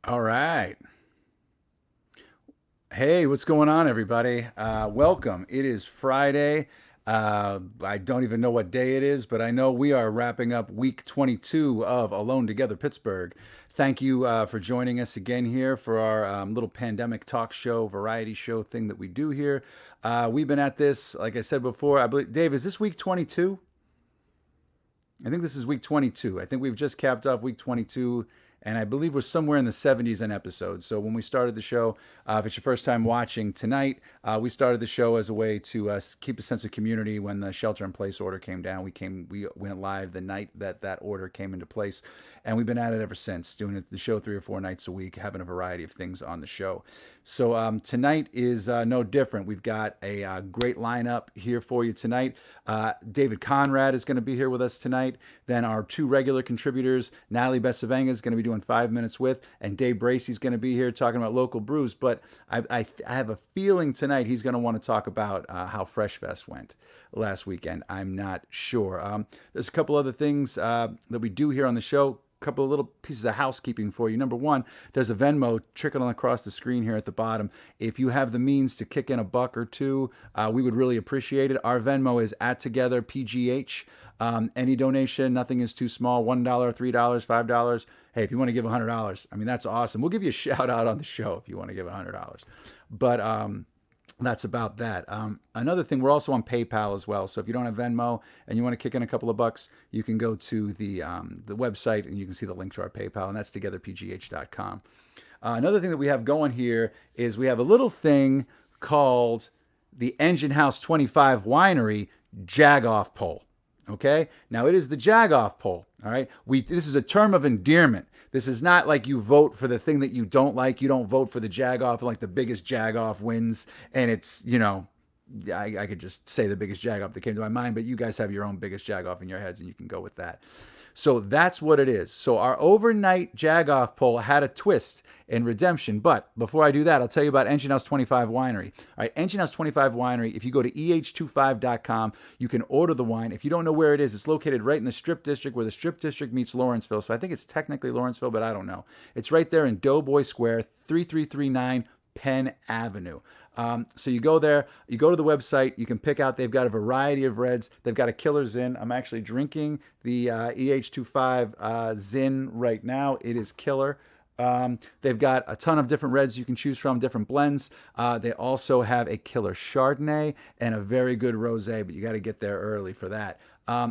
All right. Hey, what's going on, everybody? Welcome. It is Friday. I don't even know what day it is, but I know we are wrapping up week 22 of Alone Together Pittsburgh. Thank you for joining us again here for our little pandemic talk show, variety show thing that we do here. We've been at this, like I said before, I believe, Dave, is this week 22? I think this is week 22. I think we've just capped off week 22, and I believe we're somewhere in the 70s an episode. So when we started the show, if it's your first time watching tonight, we started the show as a way to keep a sense of community. When the shelter-in-place order came down, we went live the night that that order came into place, and we've been at it ever since, doing the show 3 or 4 nights a week, having a variety of things on the show. So tonight is no different. We've got a great lineup here for you tonight. David Conrad is going to be here with us tonight. Then our two regular contributors, Natalie Bencivenga is going to be doing 5 minutes with, and Dave Bracey is going to be here talking about local brews. But I have a feeling tonight he's going to want to talk about how Fresh Fest went last weekend. I'm not sure. There's a couple other things that we do here on the show. Couple of little pieces of housekeeping for you. Number one, there's a Venmo trickling across the screen here at the bottom. If you have the means to kick in a buck or two, we would really appreciate it. Our Venmo is at Together PGH. Any donation, nothing is too small. $1, $3, $5. Hey, if you want to give $100, I mean, that's awesome. We'll give you a shout out on the show if you want to give $100. But that's about that. Another thing, we're also on PayPal as well. So if you don't have Venmo and you want to kick in a couple of bucks, you can go to the website and you can see the link to our PayPal, and that's togetherpgh.com. Another thing that we have going here is we have a little thing called the Engine House 25 Winery Jag-off poll. Okay, now it is the Jag-off poll. All right, this is a term of endearment. This is not like you vote for the thing that you don't like. You don't vote for the Jag-off, and like the biggest Jag-off wins. And it's, I could just say the biggest Jag-off that came to my mind, but you guys have your own biggest Jag-off in your heads, and you can go with that. So that's what it is. So our overnight Jag-off poll had a twist in redemption. But before I do that, I'll tell you about Engine House 25 Winery. All right, Engine House 25 Winery, if you go to eh25.com, you can order the wine. If you don't know where it is, it's located right in the Strip District, where the Strip District meets Lawrenceville. So I think it's technically Lawrenceville, but I don't know. It's right there in Doughboy Square, 3339 Penn Avenue. So you go there, you go to the website, you can pick out, they've got a variety of reds. They've got a killer Zin. I'm actually drinking the EH25 Zin right now. It is killer. They've got a ton of different reds you can choose from, different blends. They also have a killer Chardonnay and a very good rosé, but you got to get there early for that.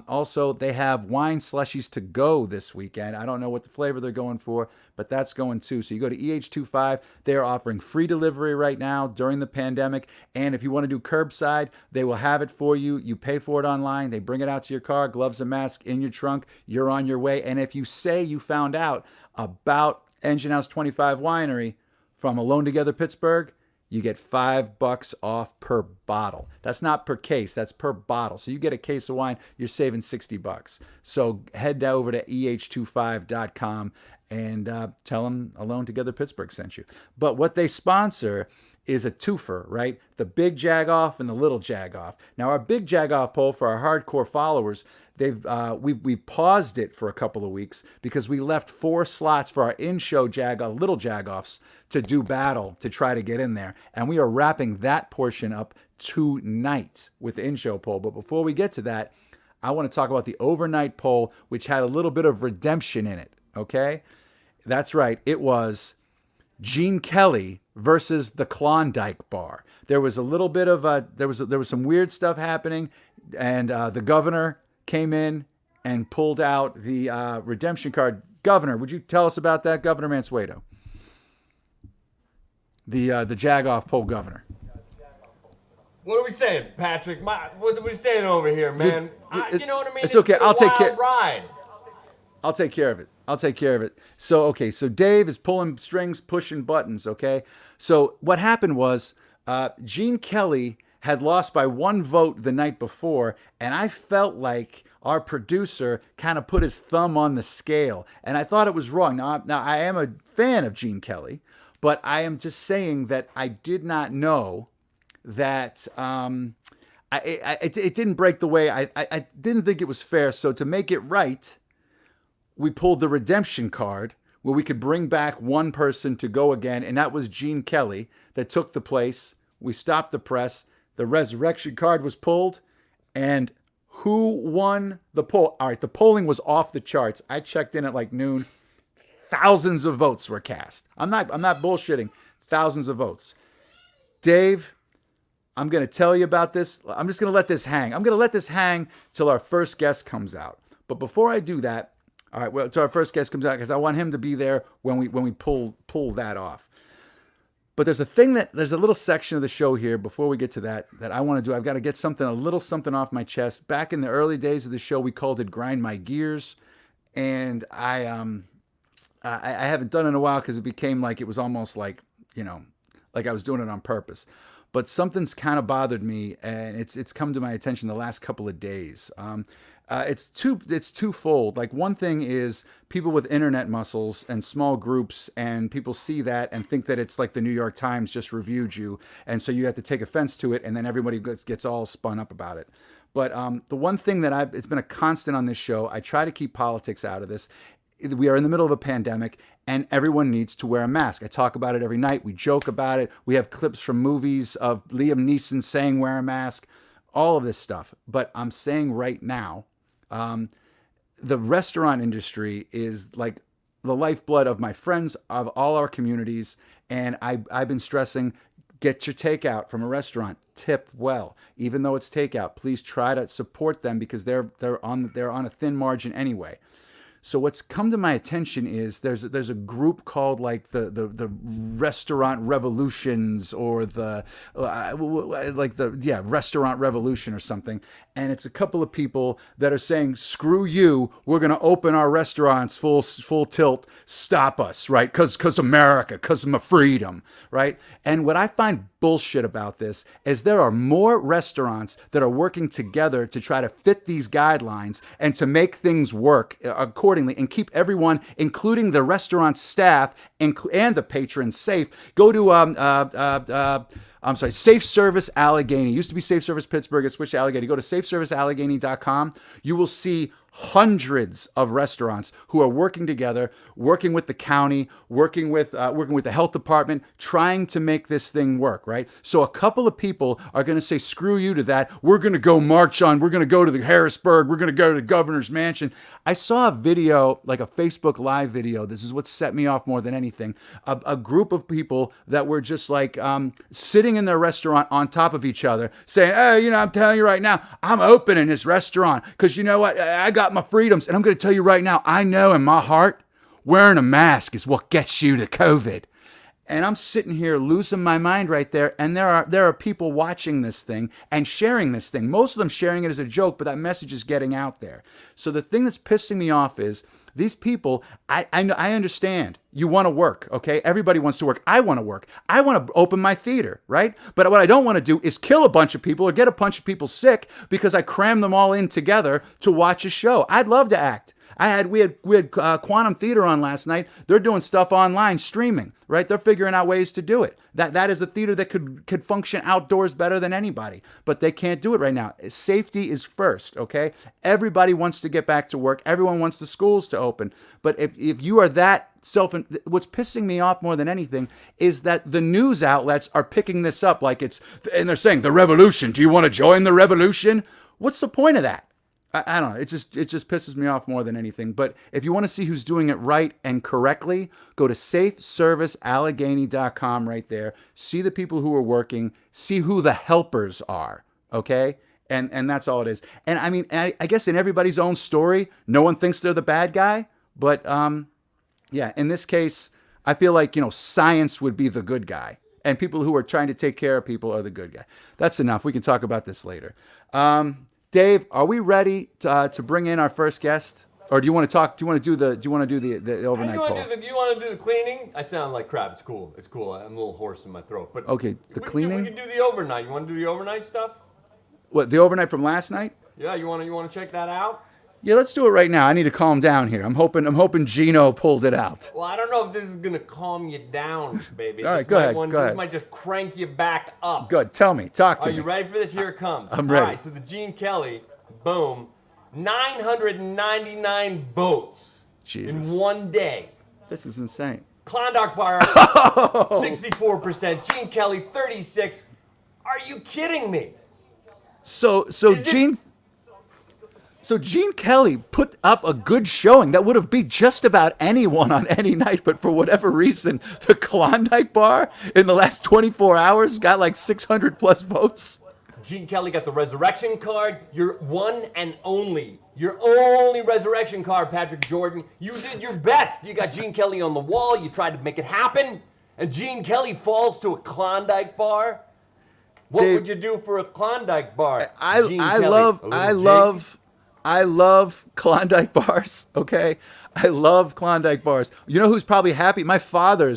Also, they have wine slushies to go this weekend. I don't know what the flavor they're going for, but that's going too. So you go to EH25. They're offering free delivery right now during the pandemic. And if you want to do curbside, they will have it for you. You pay for it online. They bring it out to your car, gloves and mask in your trunk. You're on your way. And if you say you found out about Engine House 25 Winery from Alone Together Pittsburgh, you get $5 off per bottle. That's not per case, that's per bottle. So you get a case of wine, you're saving $60. So head over to eh25.com and tell them Alone Together Pittsburgh sent you. But what they sponsor is a twofer, right? The big Jag-off and the little Jag-off. Now, our big Jag-off poll for our hardcore followers, we paused it for a couple of weeks because we left 4 slots for our in-show little Jag-offs to do battle to try to get in there. And we are wrapping that portion up tonight with the in-show poll. But before we get to that, I want to talk about the overnight poll, which had a little bit of redemption in it, okay? That's right. It was Gene Kelly versus the Klondike Bar. There was a little bit of there was some weird stuff happening, and the governor came in and pulled out the redemption card. Governor, would you tell us about that, Governor Mansueto? The Jag-off poll governor. What are we saying, Patrick? What are we saying over here, man? You know what I mean? It's okay. I'll take care. Ride. I'll take care of it. So Dave is pulling strings, pushing buttons, okay? So what happened was Gene Kelly had lost by 1 vote the night before, and I felt like our producer kind of put his thumb on the scale, and I thought it was wrong. Now I am a fan of Gene Kelly, but I am just saying that I did not know that it didn't break the way. I didn't think it was fair, so to make it right, we pulled the redemption card, where we could bring back one person to go again, and that was Gene Kelly that took the place. We stopped the press. The resurrection card was pulled, and who won the poll? All right, the polling was off the charts. I checked in at like noon. Thousands of votes were cast. I'm not bullshitting. Thousands of votes. Dave, I'm going to tell you about this. I'm just going to let this hang. I'm going to let this hang till our first guest comes out. But before I do that, all right, well, till our first guest comes out, because I want him to be there when we pull that off. But there's a little section of the show here before we get to that I want to do. I've got to get a little something off my chest. Back in the early days of the show, we called it Grind My Gears. And I haven't done it in a while because it became like, it was almost like, like I was doing it on purpose. But something's kind of bothered me, and it's come to my attention the last couple of days. It's twofold. Like, one thing is people with internet muscles and small groups, and people see that and think that it's like the New York Times just reviewed you, and so you have to take offense to it, and then everybody gets all spun up about it. But the one thing that it's been a constant on this show, I try to keep politics out of this. We are in the middle of a pandemic, and everyone needs to wear a mask. I talk about it every night. We joke about it. We have clips from movies of Liam Neeson saying wear a mask, all of this stuff. But I'm saying right now, the restaurant industry is like the lifeblood of my friends, of all our communities. And I've been stressing, get your takeout from a restaurant, tip well. Even though it's takeout, please try to support them, because they're on a thin margin anyway. So what's come to my attention is there's a group called like the Restaurant Revolutions, or Restaurant Revolution or something, and it's a couple of people that are saying, screw you, we're going to open our restaurants full tilt, stop us, right? Because America, because of my freedom, right? And what I find bullshit about this is there are more restaurants that are working together to try to fit these guidelines and to make things work accordingly and keep everyone, including the restaurant staff and the patrons, safe. Go to Safe Service Allegheny. It used to be Safe Service Pittsburgh. It switched to Allegheny. Go to safeserviceallegheny.com. You will see hundreds of restaurants who are working together, working with the county, working with the health department, trying to make this thing work, right? So a couple of people are going to say, screw you to that. We're going to go march on. We're going to go to the Harrisburg. We're going to go to the governor's mansion. I saw a video, like a Facebook Live video. This is what set me off more than anything. A group of people that were just like sitting in their restaurant on top of each other, saying, hey, I'm telling you right now, I'm opening this restaurant because you know what? I got my freedoms. And I'm going to tell you right now, I know in my heart, wearing a mask is what gets you to COVID. And I'm sitting here losing my mind right there. And there are people watching this thing and sharing this thing. Most of them sharing it as a joke, but that message is getting out there. So the thing that's pissing me off is these people, I understand you want to work, okay? Everybody wants to work. I want to work. I want to open my theater, right? But what I don't want to do is kill a bunch of people or get a bunch of people sick because I cram them all in together to watch a show. I'd love to act. We had Quantum Theater on last night. They're doing stuff online, streaming, right? They're figuring out ways to do it. That is a theater that could function outdoors better than anybody, but they can't do it right now. Safety is first, okay? Everybody wants to get back to work. Everyone wants the schools to open. But if you are that what's pissing me off more than anything is that the news outlets are picking this up like and they're saying the revolution. Do you want to join the revolution? What's the point of that? I don't know. It just pisses me off more than anything. But if you want to see who's doing it right and correctly, go to safeserviceallegheny.com right there. See the people who are working. See who the helpers are. Okay? And that's all it is. And I mean, I guess in everybody's own story, no one thinks they're the bad guy. But yeah, in this case, I feel like, science would be the good guy. And people who are trying to take care of people are the good guy. That's enough. We can talk about this later. Dave, are we ready to bring in our first guest, or do you want to talk? Do you want to do the overnight poll? Do you want to do the cleaning? I sound like crap. It's cool. It's cool. I'm a little hoarse in my throat. But okay, cleaning. We can do the overnight. You want to do the overnight stuff? What, the overnight from last night? Yeah. You want to check that out? Yeah, let's do it right now. I need to calm down here. I'm hoping Gino pulled it out. Well, I don't know if this is gonna calm you down, baby. All right, go ahead. This might just crank you back up. Good. Tell me. Talk to me. Are you ready for this? Here it comes. I'm ready. All right. So the Gene Kelly, boom, 999 votes Jesus. in one day. This is insane. Klondike Bar, 64%. Gene Kelly, 36. Are you kidding me? So Gene Kelly put up a good showing that would have beat just about anyone on any night, but for whatever reason, the Klondike Bar in the last 24 hours got like 600 plus votes. Gene Kelly got the resurrection card. Your one and only. Your only resurrection card, Patrick Jordan. You did your best. You got Gene Kelly on the wall. You tried to make it happen. And Gene Kelly falls to a Klondike Bar. What Dave, would you do for a Klondike Bar? I love Klondike bars, okay? I love Klondike bars. You know who's probably happy? My father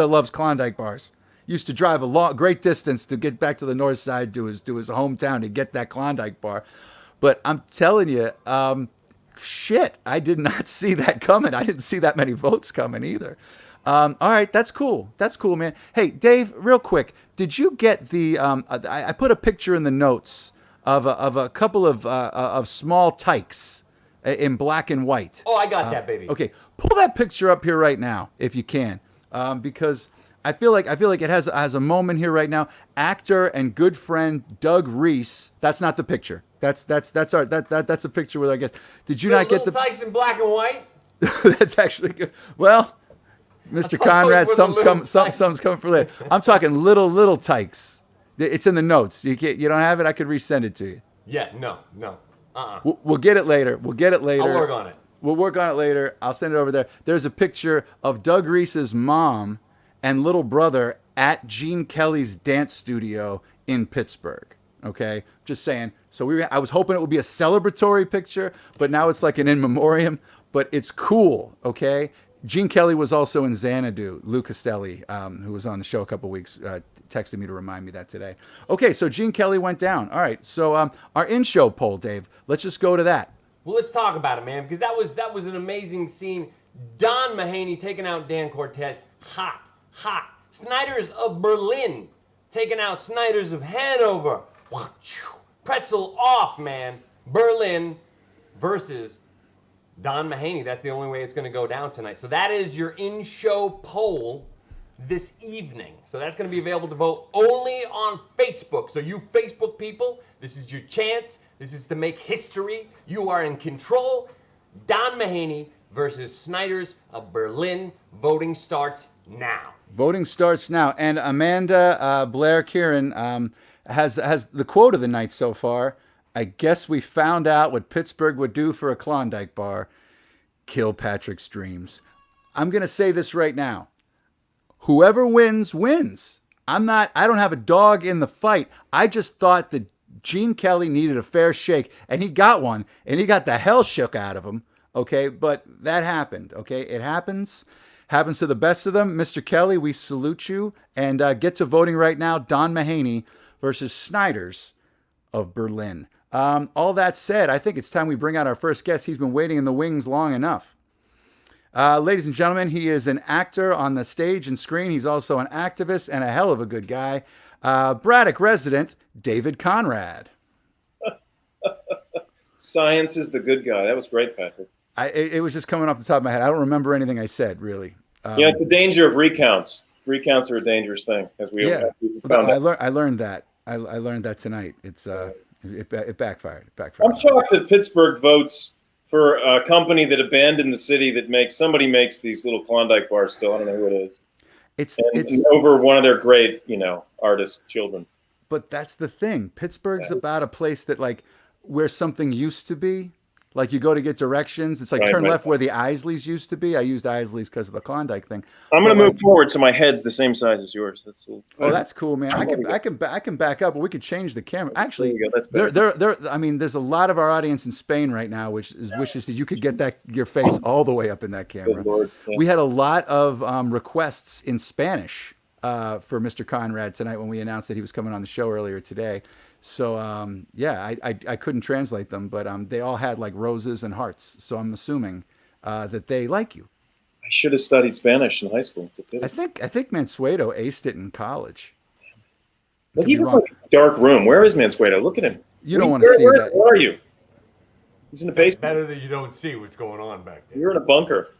loves Klondike bars. Used to drive a great distance to get back to the north side to his hometown to get that Klondike bar. But I'm telling you, shit, I did not see that coming. I didn't see that many votes coming either. All right, that's cool. That's cool, man. Hey, Dave, real quick, did you get the? I put a picture in the notes of a couple of small tykes in black and white. Oh, I got that, baby. Okay, pull that picture up here right now if you can, because I feel like it has a moment here right now. Actor and good friend Doug Reese. That's not the picture. That's a picture with our guest. Did you not get the tykes in black and white? That's actually good. Well, Mr. Conrad, some's coming for later. I'm talking little tykes. It's in the notes. You don't have it? I could resend it to you. Yeah, no. We'll get it later. I'll work on it. We'll work on it later. I'll send it over there. There's a picture of Doug Reese's mom and little brother at Gene Kelly's dance studio in Pittsburgh. Okay, just saying. So I was hoping it would be a celebratory picture, but now it's like an in memoriam. But it's cool. Okay. Gene Kelly was also in Xanadu. Lou Castelli, who was on the show a couple weeks, texted me to remind me that today. Okay, so Gene Kelly went down. All right, so our in-show poll, Dave. Let's just go to that. Well, let's talk about it, man, because that was an amazing scene. Don Mahaney taking out Dan Cortez. Hot. Snyder's of Berlin taking out Snyder's of Hanover. Pretzel off, man. Berlin versus Don Mahaney. That's the only way it's going to go down tonight. So that is your in-show poll this evening. So that's going to be available to vote only on Facebook. So you Facebook people, this is your chance. This is to make history. You are in control. Don Mahaney versus Snyder's of Berlin. Voting starts now. Voting starts now. And Amanda Blair Kieran has the quote of the night so far. I guess we found out what Pittsburgh would do for a Klondike bar. Kill Patrick's dreams. I'm going to say this right now. Whoever wins, wins. I don't have a dog in the fight. I just thought that Gene Kelly needed a fair shake, and he got one, and he got the hell shook out of him. Okay, but that happened. Okay, it happens. Happens to the best of them. Mr. Kelly, we salute you. And get to voting right now. Don Mahaney versus Snyder's of Berlin. All that said, I think it's time we bring out our first guest. He's been waiting in the wings long enough. Ladies and gentlemen, he is an actor on the stage and screen. He's also an activist and a hell of a good guy. Braddock resident, David Conrad. Science is the good guy. That was great, Patrick. It was just coming off the top of my head. I don't remember anything I said, really. It's the danger of recounts. Recounts are a dangerous thing, as we found out. I learned that. I learned that tonight. It backfired. I'm shocked that Pittsburgh votes for a company that abandoned the city that somebody makes these little Klondike bars still. I don't know who it is. It's over one of their great, artist children. But that's the thing. Pittsburgh's about a place that where something used to be. Like you go to get directions. It's like turn left where the Isleys used to be. I used Isleys because of the Klondike thing. I'm going to move forward so my head's the same size as yours. That's cool, man. I can back up, but we could change the camera. Actually, there's a lot of our audience in Spain right now, which wishes that you could get your face all the way up in that camera. Lord, yeah. We had a lot of requests in Spanish for Mr. Conrad tonight when we announced that he was coming on the show earlier today. So, I couldn't translate them, but they all had roses and hearts. So I'm assuming that they like you. I should have studied Spanish in high school. It's a pity. I think Mansueto aced it in college. Look, he's in a dark room. Where is Mansueto? Look at him. You don't want to see that. Where are you? He's in the basement. Better that you don't see what's going on back there. You're in a bunker.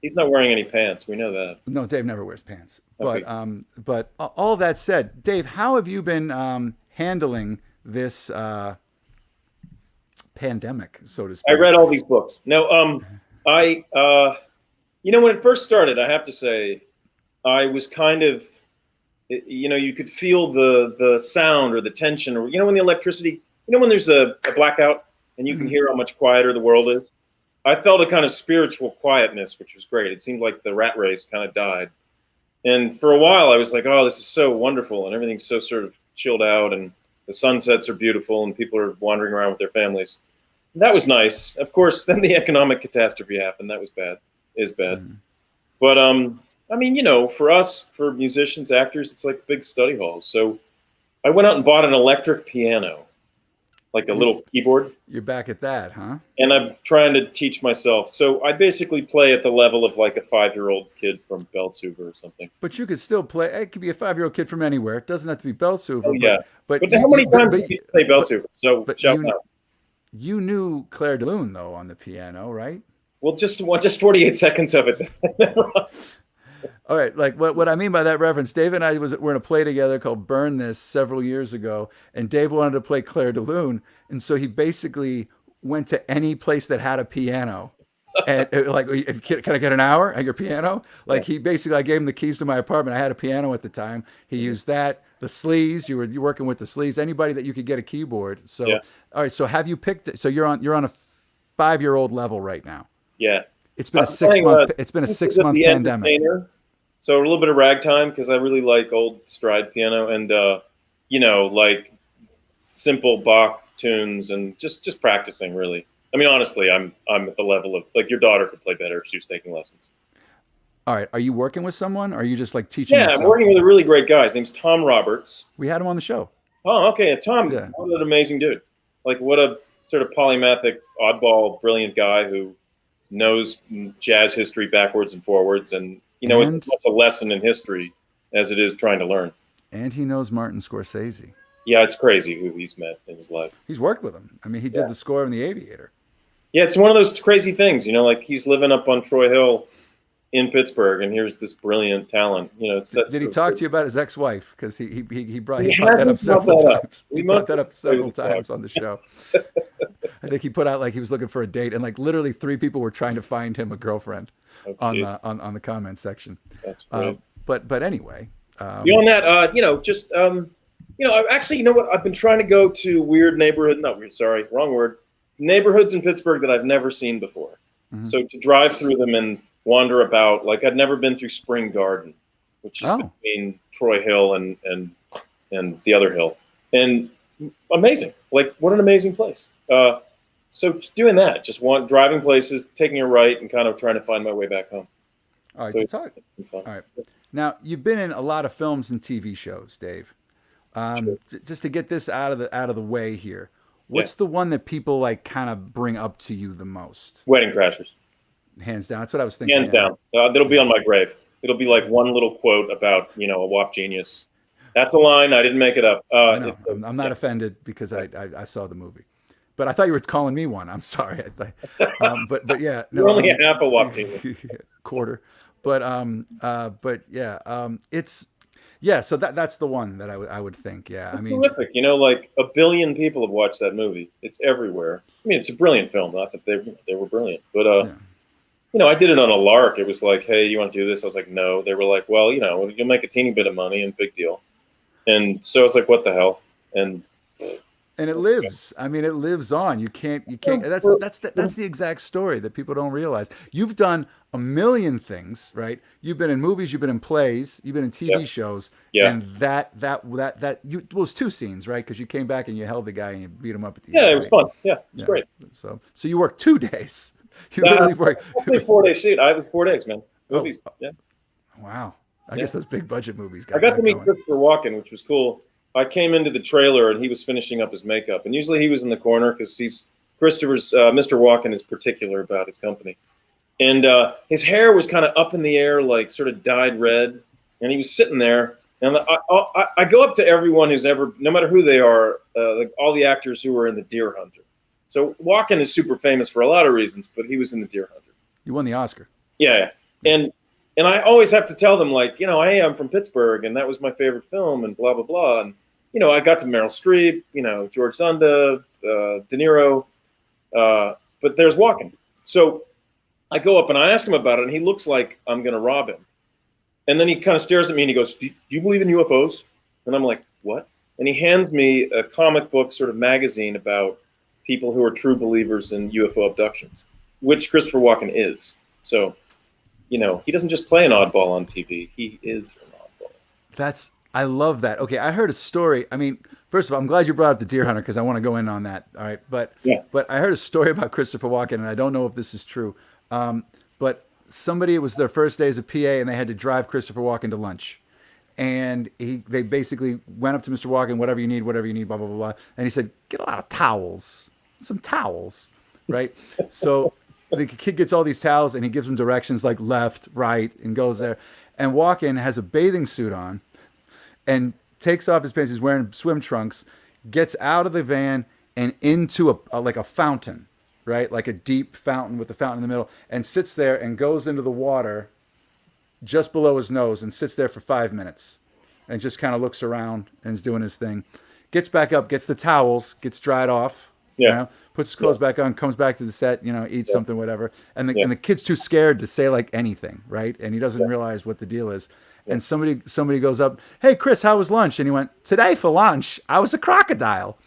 He's not wearing any pants. We know that. No, Dave never wears pants. Okay. But all that said, Dave, how have you been handling this pandemic, so to speak? I read all these books. No, when it first started, I have to say, I was kind of, you could feel the sound or the tension, or when the electricity, when there's a blackout and you can hear how much quieter the world is. I felt a kind of spiritual quietness, which was great. It seemed like the rat race kind of died. And for a while, I was like, oh, this is so wonderful. And everything's so sort of chilled out. And the sunsets are beautiful. And people are wandering around with their families. That was nice. Of course, then the economic catastrophe happened. That was bad. Is bad. Mm-hmm. But, for us, for musicians, actors, it's like big study halls. So I went out and bought an electric piano. Like a little keyboard. You're back at that, huh? And I'm trying to teach myself. So I basically play at the level of like a 5-year-old kid from Bencivenga or something. But you could still play. It could be a 5-year-old kid from anywhere. It doesn't have to be Bencivenga. Oh, yeah. But how many times did you say Bencivenga? So shout out. You knew Claire de Lune, though, on the piano, right? Well, just 48 seconds of it. All right, like what I mean by that reference, Dave and I were in a play together called Burn This several years ago, and Dave wanted to play Claire de Lune, and so he basically went to any place that had a piano, and like, can I get an hour at your piano? Like I gave him the keys to my apartment. I had a piano at the time. He used that. The sleeves, you were working with the sleeves. Anybody that you could get a keyboard. So all right, so have you picked? So you're on a 5-year-old level right now. Yeah. It's been a 6-month. It's been a 6-month pandemic. So a little bit of ragtime because I really like old stride piano and like simple Bach tunes and just practicing really. I mean, honestly, I'm at the level of like your daughter could play better if she was taking lessons. All right, are you working with someone? Or are you just like teaching? Yeah, I'm working with a really great guy. His name's Tom Roberts. We had him on the show. Oh, okay, Tom. Yeah. What an amazing dude! Like what a sort of polymathic, oddball, brilliant guy who knows jazz history backwards and forwards and. It's as much a lesson in history as it is trying to learn. And he knows Martin Scorsese. Yeah, it's crazy who he's met in his life. He's worked with him. I mean, he did the score in The Aviator. Yeah, it's one of those crazy things, like he's living up on Troy Hill in Pittsburgh, and here's this brilliant talent. Did he talk to you about his ex-wife? Because he brought that up several times. He brought that up several times on the show. I think he put out like he was looking for a date, and like literally 3 people were trying to find him a girlfriend on the comment section. That's great. But anyway, beyond that, actually, you know what? I've been trying to go to weird neighborhood. Not weird. Sorry, wrong word. Neighborhoods in Pittsburgh that I've never seen before. Mm-hmm. So to drive through them and wander about, like I'd never been through Spring Garden, which is between Troy Hill and the other hill, and amazing. Like what an amazing place. So doing that, just driving places, taking a right, and kind of trying to find my way back home. All right, all right. Now you've been in a lot of films and TV shows, Dave. Sure. Just to get this out of the way here, what's the one that people like kind of bring up to you the most? Wedding Crashers. Hands down. That's what I was thinking. Hands down. That'll be on my grave. It'll be like one little quote about a WAP genius. That's a line. I didn't make it up. I know. I'm not offended because I saw the movie. But I thought you were calling me one. I'm sorry. But yeah, no, you're only a half a WAP genius. Quarter. But it's so that's the one that I would think. Yeah, it's terrific. Like 1 billion people have watched that movie. It's everywhere. I mean, it's a brilliant film. Not that they were brilliant, but I did it on a lark. It was like, hey, you want to do this? I was like, no. They were like, well, you'll make a teeny bit of money and big deal. And so I was like, what the hell? And it lives. I mean, it lives on. You can't. That's the exact story that people don't realize. You've done a million things, right? You've been in movies. You've been in plays. You've been in TV shows. Yeah. And that was 2 scenes, right? Because you came back and you held the guy and you beat him up at the end. Yeah, it was fun. Yeah, it's great. So you worked 2 days. You literally worked. 4-day shoot. I was 4 days, man. Movies. Yeah. Wow. I guess those big budget movies. I got to meet Christopher Walken, which was cool. I came into the trailer and he was finishing up his makeup, and usually he was in the corner because Mr. Walken is particular about his company, and his hair was kind of up in the air, like sort of dyed red, and he was sitting there. And I go up to everyone who's ever, no matter who they are, like all the actors who were in The Deer Hunter. So Walken is super famous for a lot of reasons, but he was in The Deer Hunter. You won the Oscar. Yeah. And I always have to tell them, like, you know, hey, I'm from Pittsburgh, and that was my favorite film, and blah, blah, blah. And, you know, I got to Meryl Streep, you know, George Zonda, De Niro, but there's Walken. So I go up and I ask him about it, and he looks like I'm going to rob him. And then he kind of stares at me and he goes, do you believe in UFOs? And I'm like, what? And he hands me a comic book sort of magazine about people who are true believers in UFO abductions, which Christopher Walken is. So, you know, he doesn't just play an oddball on TV. He is an oddball. I love that. Okay, I heard a story. I mean, first of all, I'm glad you brought up the Deer Hunter because I want to go in on that. All right, but I heard a story about Christopher Walken, and I don't know if this is true. But somebody, it was their first day as a PA, and they had to drive Christopher Walken to lunch. And they basically went up to Mr. Walken, whatever you need, blah, blah, blah, blah. And he said, get a lot of towels, some towels, right? So the kid gets all these towels, and he gives them directions like left, right, and goes there. And Walken has a bathing suit on and takes off his pants. He's wearing swim trunks, gets out of the van and into like a fountain, right? Like a deep fountain with a fountain in the middle, and sits there and goes into the water just below his nose and sits there for 5 minutes and just kind of looks around and is doing his thing. Gets back up, gets the towels, gets dried off, you know, puts his clothes back on, comes back to the set, you know, eats something, whatever. And the kid's too scared to say like anything, right? And he doesn't realize what the deal is. And somebody goes up, hey, Chris, how was lunch? And he went, today for lunch, I was a crocodile.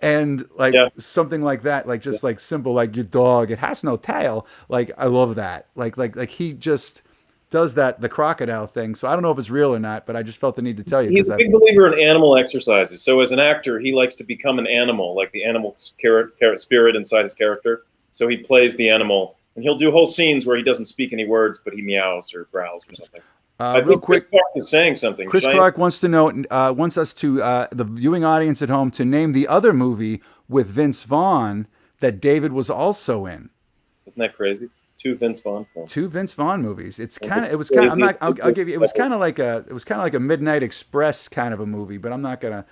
And like something like that, like just like simple, like your dog, it has no tail. Like, I love that. Like he just does the crocodile thing. So I don't know if it's real or not, but I just felt the need to tell you. He's a big believer in animal exercises. So as an actor, he likes to become an animal, like the animal spirit inside his character. So he plays the animal, and he'll do whole scenes where he doesn't speak any words, but he meows or growls or something. Real quick, Chris Clark is saying something. Chris Clark wants to know, wants us to the viewing audience at home to name the other movie with Vince Vaughn that David was also in. Isn't that crazy? Two Vince Vaughn films. Two Vince Vaughn movies. It was kind of like a Midnight Express kind of a movie, but I'm not gonna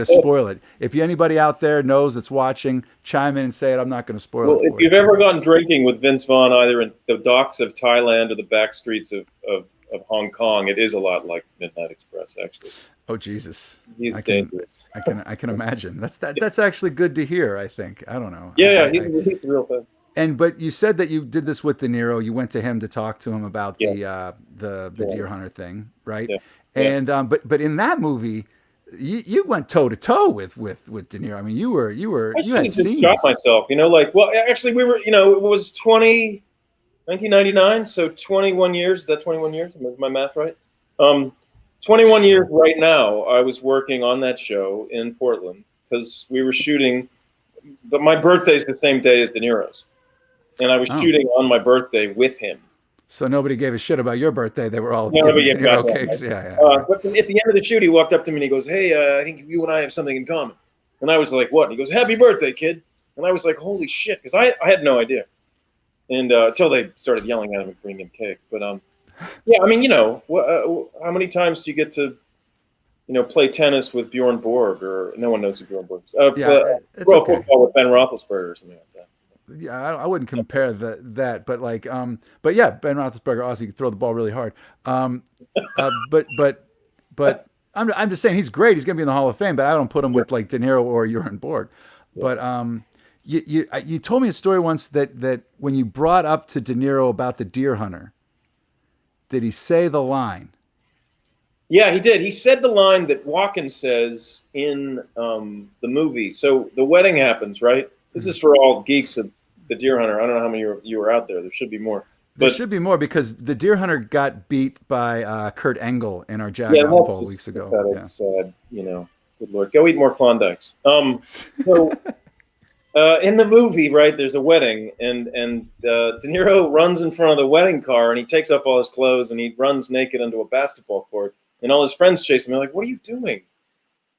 spoil it. If anybody out there knows that's watching, chime in and say it. I'm not gonna spoil it. If you've ever gone drinking with Vince Vaughn, either in the docks of Thailand or the back streets of Hong Kong, it is a lot like Midnight Express, actually. Oh Jesus, he's dangerous. I can imagine. That's actually good to hear. I think. I don't know. Yeah, he's the real thing. But you said that you did this with De Niro. You went to him to talk to him about the Deer Hunter thing, right? Yeah. And but in that movie, you went toe to toe with De Niro. I mean, you had scenes. Shot myself, you know, like, well, actually, we were, you know, it was 1999, so 21 years. Is that 21 years? Is my math right? 21 years right now. I was working on that show in Portland because we were shooting. But my birthday's the same day as De Niro's. And I was shooting on my birthday with him. So nobody gave a shit about your birthday. They were all cakes. But at the end of the shoot, he walked up to me and he goes, hey, I think you and I have something in common. And I was like, what? And he goes, happy birthday, kid. And I was like, holy shit, because I had no idea. And until they started yelling at him and bringing him cake. But yeah, I mean, you know, how many times do you get to, you know, play tennis with Bjorn Borg, or no one knows who Bjorn Borg is. Football with Ben Roethlisberger or something like that. Yeah, I wouldn't compare that, but like, but yeah, Ben Roethlisberger also, you can throw the ball really hard. But I'm just saying he's great. He's gonna be in the Hall of Fame, but I don't put him with like De Niro or Bjorn Borg. But you told me a story once that when you brought up to De Niro about the Deer Hunter, did he say the line? Yeah, he did. He said the line that Walken says in the movie. So the wedding happens, right? This is for all geeks of the Deer Hunter. I don't know how many you were out there. There should be more. There should be more because the Deer Hunter got beat by Kurt Angle in our Jag-off poll weeks ago. It's sad, you know. Good Lord. Go eat more Klondikes. So in the movie, right, there's a wedding, and De Niro runs in front of the wedding car, and he takes off all his clothes, and he runs naked onto a basketball court. And all his friends chase him. They're like, what are you doing?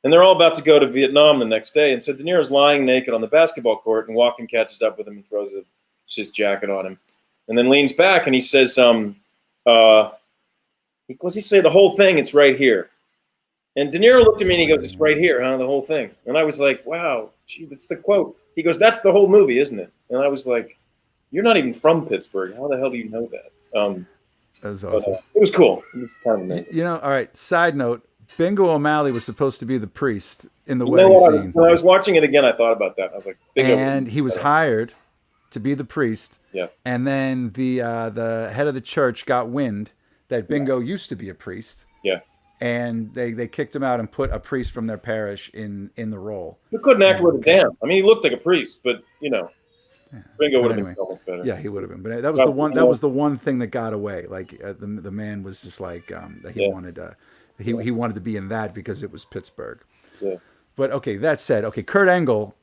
And they're all about to go to Vietnam the next day. And so De Niro's lying naked on the basketball court, and Walken catches up with him and throws his jacket on him. And then leans back and he says, what's he say? The whole thing, it's right here. And De Niro looked at me and he goes, it's right here, huh? The whole thing. And I was like, wow, gee, that's the quote. He goes, that's the whole movie, isn't it? And I was like, you're not even from Pittsburgh. How the hell do you know that? That was awesome. It was cool. It was kind of amazing. You know, all right. Side note: Bingo O'Malley was supposed to be the priest in the You know wedding what? scene, When I was watching it again, I thought about that. I was like, and he was hired to be the priest. Yeah. And then the head of the church got wind that Bingo used to be a priest. Yeah. And they kicked him out and put a priest from their parish in the role. He couldn't act with a damn. I mean, he looked like a priest, but you know, Bingo would have been so much better. Yeah, he would have been. But that was the one. That was the one thing that got away. Like the man was just like that he wanted. He wanted to be in that because it was Pittsburgh. Yeah. But okay, that said, okay, Kurt Angle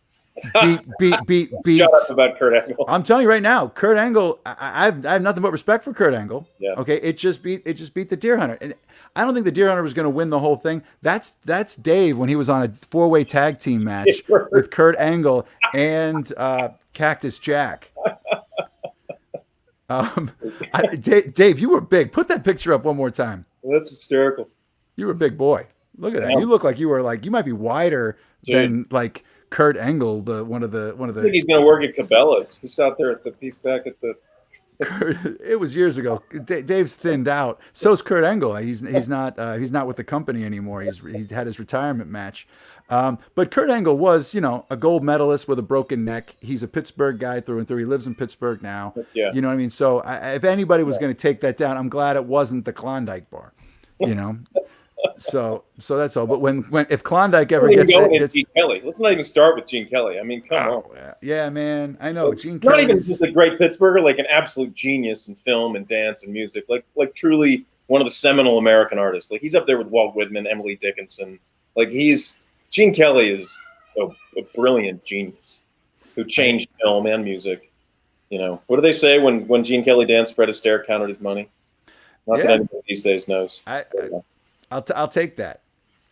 beat. Shut up about Kurt Angle. I'm telling you right now, Kurt Angle. I have nothing but respect for Kurt Angle. Yeah. Okay, it just beat the Deer Hunter, and I don't think the Deer Hunter was going to win the whole thing. That's Dave when he was on a 4-way tag team match with Kurt Angle and Cactus Jack. Dave, you were big. Put that picture up one more time. Well, that's hysterical. You were a big boy. Look at that. You look like you might be wider than like Kurt Angle, one of the. I think he's going to work at Cabela's. He's out there he's back at the. It was years ago. Dave's thinned out. So's Kurt Angle. He's not with the company anymore. He had his retirement match. But Kurt Angle was, a gold medalist with a broken neck. He's a Pittsburgh guy through and through. He lives in Pittsburgh now. Yeah. You know what I mean? So if anybody was going to take that down, I'm glad it wasn't the Klondike bar. So that's all. But when if Klondike ever gets Gene Kelly, let's not even start with Gene Kelly. I mean, come on. Yeah, man. I know Gene Kelly. Not Kelly. even just a great Pittsburgher, like an absolute genius in film and dance and music, like truly one of the seminal American artists. Like he's up there with Walt Whitman, Emily Dickinson. Like Gene Kelly is a brilliant genius who changed film and music. What do they say when Gene Kelly danced? Fred Astaire counted his money. Not that anybody these days knows. I'll take that.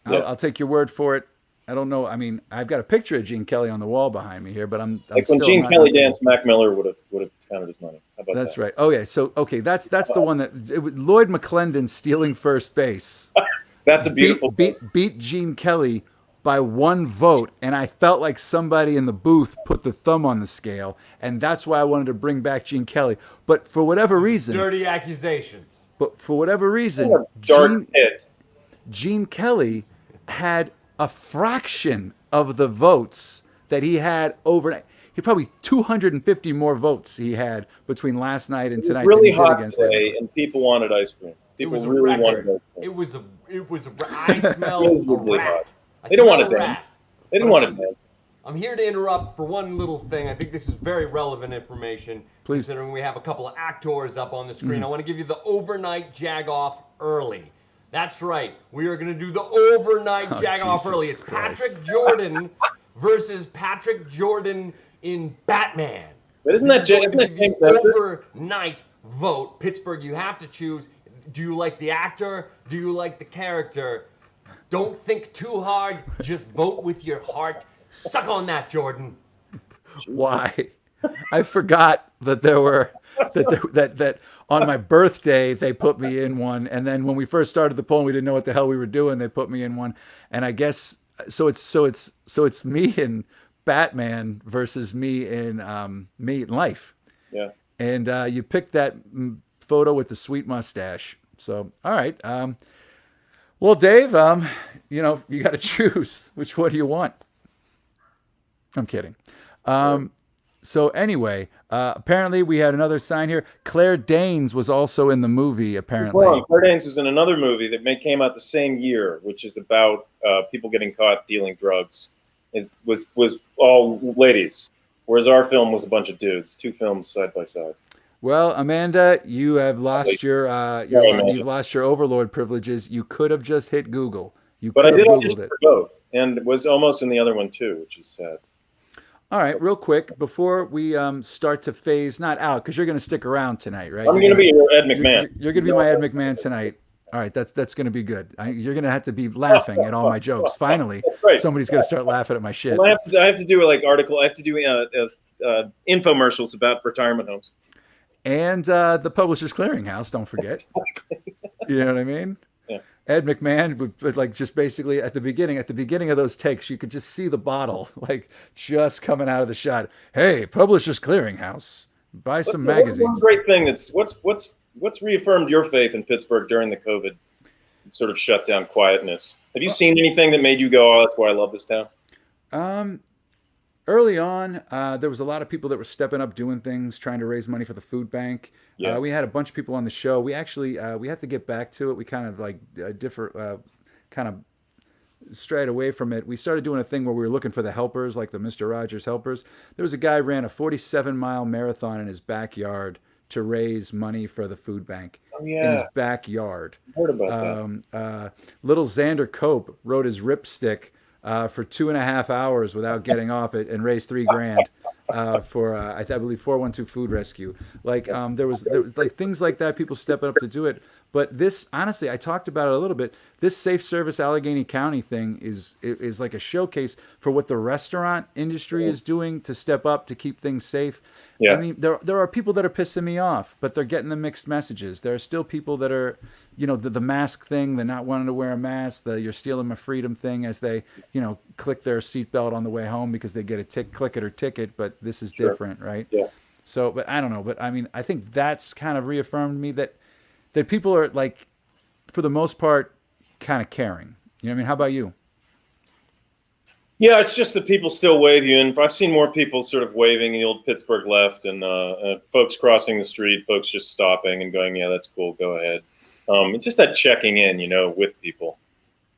Yeah. I'll take your word for it. I don't know. I mean, I've got a picture of Gene Kelly on the wall behind me here, but I'm like when Gene Kelly danced, Mac Miller would have counted his money. How about that's that? right. Oh yeah. So that's the one that Lloyd McClendon stealing first base. That's a beautiful beat Gene Kelly by 1 vote, and I felt like somebody in the booth put the thumb on the scale, and that's why I wanted to bring back Gene Kelly. But for whatever reason, dirty accusations. But for whatever reason, Gene Kelly had a fraction of the votes that he had overnight. He probably 250 more votes he had between last night and tonight. It was really hot today, and people wanted ice cream. People really wanted ice cream. It was. I smelled a rat. They don't want to dance. They didn't want to dance. I'm here to interrupt for one little thing. I think this is very relevant information. Please. Considering we have a couple of actors up on the screen. I want to give you the overnight Jag-off early. That's right. We are going to do the overnight Jag-off early. It's Christ. Patrick Jordan versus Patrick Jordan in Batman. But isn't that James overnight vote? Pittsburgh, you have to choose. Do you like the actor? Do you like the character? Don't think too hard. Just vote with your heart. Suck on that, Jordan. Why? I forgot that that on my birthday they put me in one, and then when we first started the poll, we didn't know what the hell we were doing. They put me in one, and I guess so it's me in Batman versus me in Life. Yeah. And you picked that photo with the sweet mustache. So all right. Well, Dave, you got to choose which one do you want. I'm kidding. So anyway, apparently we had another sign here. Claire Danes was also in the movie, apparently. Well, Claire Danes was in another movie that came out the same year, which is about people getting caught dealing drugs. It was all ladies, whereas our film was a bunch of dudes. 2 films side by side. Well, Amanda, you have lost you've lost your overlord privileges. You could have just hit Google. But I did audition for both, and was almost in the other one too, which is sad. All right, real quick before we start to phase not out, because you're going to stick around tonight, right? I'm going to be your Ed McMahon. You're going to be my Ed McMahon tonight. All right, that's going to be good. You're going to have to be laughing at all my jokes. Finally, somebody's going to start laughing at my shit. Well, I have to do I have to do infomercials about retirement homes. And the Publishers Clearinghouse, don't forget. Exactly. You know what I mean? Yeah. Ed McMahon would like just basically at the beginning of those takes, you could just see the bottle like just coming out of the shot. Hey, Publishers Clearinghouse, buy some magazines. One great thing what's what's reaffirmed your faith in Pittsburgh during the COVID sort of shutdown quietness? Have you seen anything that made you go, oh, that's why I love this town? Early on, there was a lot of people that were stepping up, doing things, trying to raise money for the food bank. Yeah. We had a bunch of people on the show. We actually we have to get back to it. We kind of like kind of strayed away from it. We started doing a thing where we were looking for the helpers, like the Mr. Rogers helpers. There was a guy who ran a 47-mile marathon in his backyard to raise money for the food bank. Oh, yeah. In his backyard. I heard about that. Little Xander Cope rode his ripstick for 2.5 hours without getting off it and raised $3,000 for I believe 412 Food Rescue. Like there was like things like that, people stepping up to do it. But this, honestly, I talked about it a little bit. This Safe Service Allegheny County thing is like a showcase for what the restaurant industry is doing to step up to keep things safe. Yeah. I mean, there are people that are pissing me off, but they're getting the mixed messages. There are still people that are, the mask thing, the not wanting to wear a mask, the you're stealing my freedom thing as they, click their seatbelt on the way home because they get a click it or ticket, but this is different, right? Yeah. So, but I don't know. But I mean, I think that's kind of reaffirmed me that people are like, for the most part, kind of caring. You know what I mean? How about you? Yeah, it's just that people still wave you in. I've seen more people sort of waving the old Pittsburgh left, and folks crossing the street, folks just stopping and going, yeah, that's cool, go ahead. It's just that checking in, with people.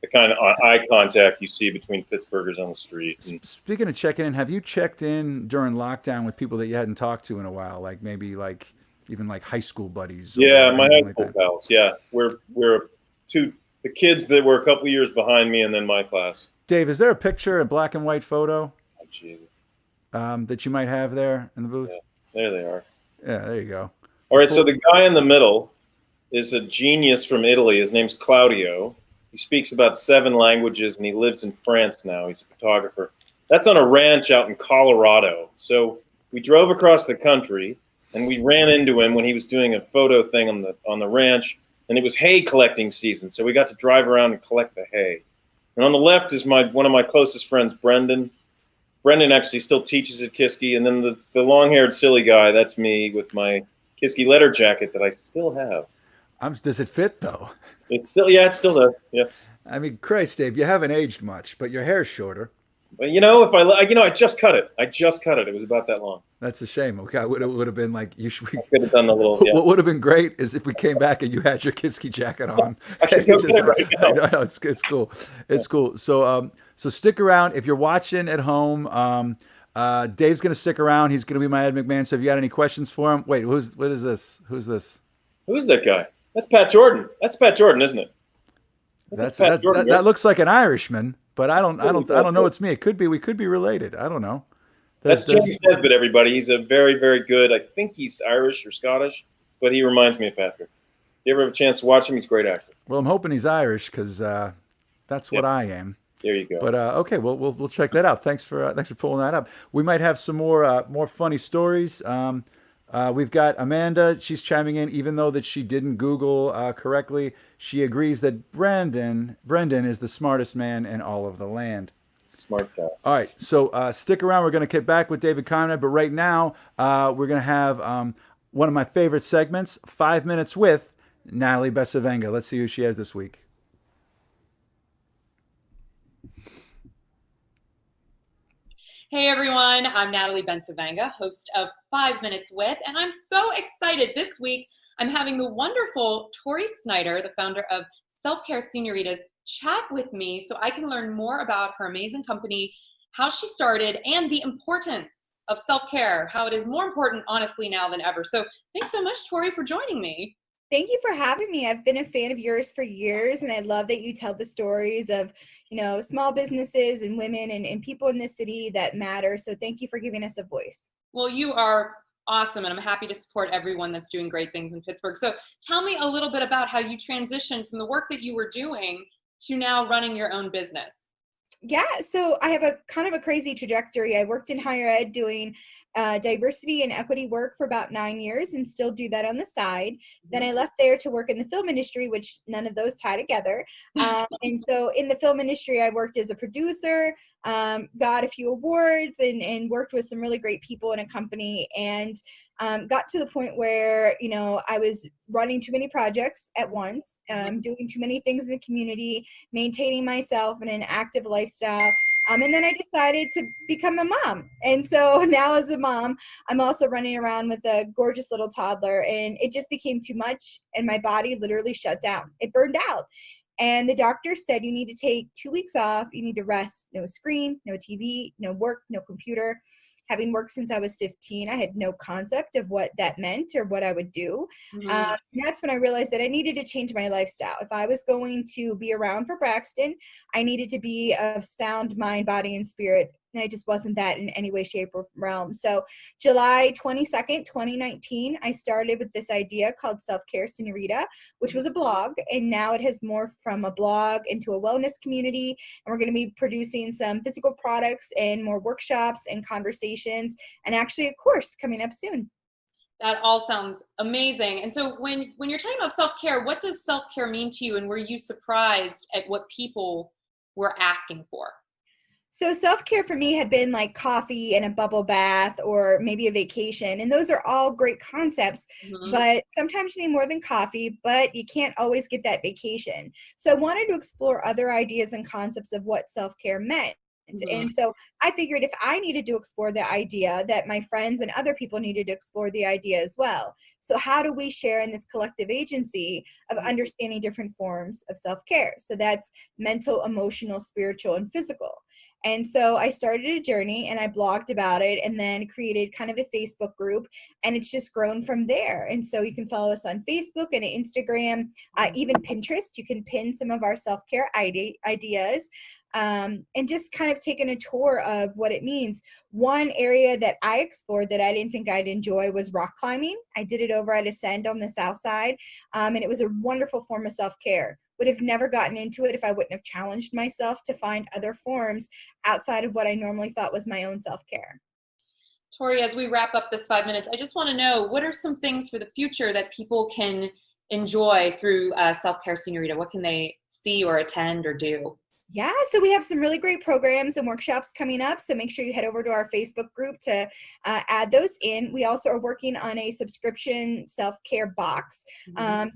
The kind of eye contact you see between Pittsburghers on the street. Speaking of checking in, have you checked in during lockdown with people that you hadn't talked to in a while, like maybe like even like high school buddies? Yeah, my high school pals. Yeah, we're the kids that were a couple years behind me, and then my class. Dave, is there a picture, a black and white photo? Oh, Jesus. That you might have there in the booth? Yeah, there they are. Yeah, there you go. All right, so the guy in the middle is a genius from Italy. His name's Claudio. He speaks about 7 languages, and he lives in France now. He's a photographer. That's on a ranch out in Colorado. So we drove across the country, and we ran into him when he was doing a photo thing on the ranch, and it was hay collecting season. So we got to drive around and collect the hay. And on the left is one of my closest friends, Brendan. Brendan actually still teaches at Kiski. And then the long-haired silly guy, that's me with my Kiski letter jacket that I still have. Does it fit, though? It still does, yeah. I mean, Christ, Dave, you haven't aged much, but your hair's shorter. But I just cut it. It was about that long. That's a shame. Okay, would have been like you should. I could have done the little. Yeah. What would have been great is if we came back and you had your Kiski jacket on. I should go get it right now. No, it's cool. It's cool. So stick around if you're watching at home. Dave's gonna stick around. He's gonna be my Ed McMahon. So if you got any questions for him, wait, what is this? Who's this? Who's that guy? That's Pat Jordan. That's Pat Jordan, isn't it? That looks like an Irishman. But I don't know. It's me. We could be related. I don't know. That's James Nesbitt, everybody. He's a very, very good. I think he's Irish or Scottish, but he reminds me of Patrick. If you ever have a chance to watch him, he's a great actor. Well, I'm hoping he's Irish because that's what I am. There you go. But okay, we'll check that out. Thanks for pulling that up. We might have some more funny stories. We've got Amanda. She's chiming in, even though that she didn't Google correctly. She agrees that Brendan is the smartest man in all of the land. Smart guy. All right, so stick around. We're going to get back with David Conrad, but right now we're going to have one of my favorite segments, 5 Minutes with Natalie Bencivenga. Let's see who she has this week. Hey everyone, I'm Natalie Bencivenga, host of 5 Minutes With, and I'm so excited. This week, I'm having the wonderful Tori Snyder, the founder of Self-Care Señoritas, chat with me so I can learn more about her amazing company, how she started, and the importance of self-care, how it is more important, honestly, now than ever. So thanks so much, Tori, for joining me. Thank you for having me. I've been a fan of yours for years, and I love that you tell the stories of, small businesses and women and people in this city that matter. So thank you for giving us a voice. Well, you are awesome, and I'm happy to support everyone that's doing great things in Pittsburgh. So tell me a little bit about how you transitioned from the work that you were doing to now running your own business. Yeah, so I have a kind of a crazy trajectory. I worked in higher ed doing diversity and equity work for about 9 years and still do that on the side. Then I left there to work in the film industry, which none of those tie together. And so in the film industry, I worked as a producer, got a few awards and worked with some really great people in a company. And got to the point where, you know, I was running too many projects at once, doing too many things in the community, maintaining myself in an active lifestyle. And then I decided to become a mom. And so now as a mom, I'm also running around with a gorgeous little toddler, and it just became too much. And my body literally shut down. It burned out. And the doctor said, you need to take 2 weeks off. You need to rest. No screen, no TV, no work, no computer. Having worked since I was 15, I had no concept of what that meant or what I would do. And that's when I realized that I needed to change my lifestyle. If I was going to be around for Braxton, I needed to be of sound mind, body, and spirit. And I just wasn't that in any way, shape, or realm. So July 22nd, 2019, I started with this idea called Self-Care Señorita, which was a blog. And now it has morphed from a blog into a wellness community. And we're going to be producing some physical products and more workshops and conversations, and actually a course coming up soon. That all sounds amazing. And so when you're talking about self-care, what does self-care mean to you? And were you surprised at what people were asking for? So self-care for me had been like coffee and a bubble bath or maybe a vacation. And those are all great concepts, but sometimes you need more than coffee, but you can't always get that vacation. So I wanted to explore other ideas and concepts of what self-care meant. And so I figured if I needed to explore the idea, that my friends and other people needed to explore the idea as well. So how do we share in this collective agency of understanding different forms of self-care? So that's mental, emotional, spiritual, and physical. And so I started a journey and I blogged about it and then created kind of a Facebook group, and it's just grown from there. And so you can follow us on Facebook and Instagram, even Pinterest. You can pin some of our self-care ideas. And just kind of taking a tour of what it means. One area that I explored that I didn't think I'd enjoy was rock climbing. I did it over at Ascend on the south side, and it was a wonderful form of self-care. Would have never gotten into it if I wouldn't have challenged myself to find other forms outside of what I normally thought was my own self-care. Tori, as we wrap up this 5 minutes, I just want to know, what are some things for the future that people can enjoy through Self-Care Señorita? What can they see or attend or do? Yeah, so we have some really great programs and workshops coming up. So make sure you head over to our Facebook group to add those in. We also are working on a subscription self-care box.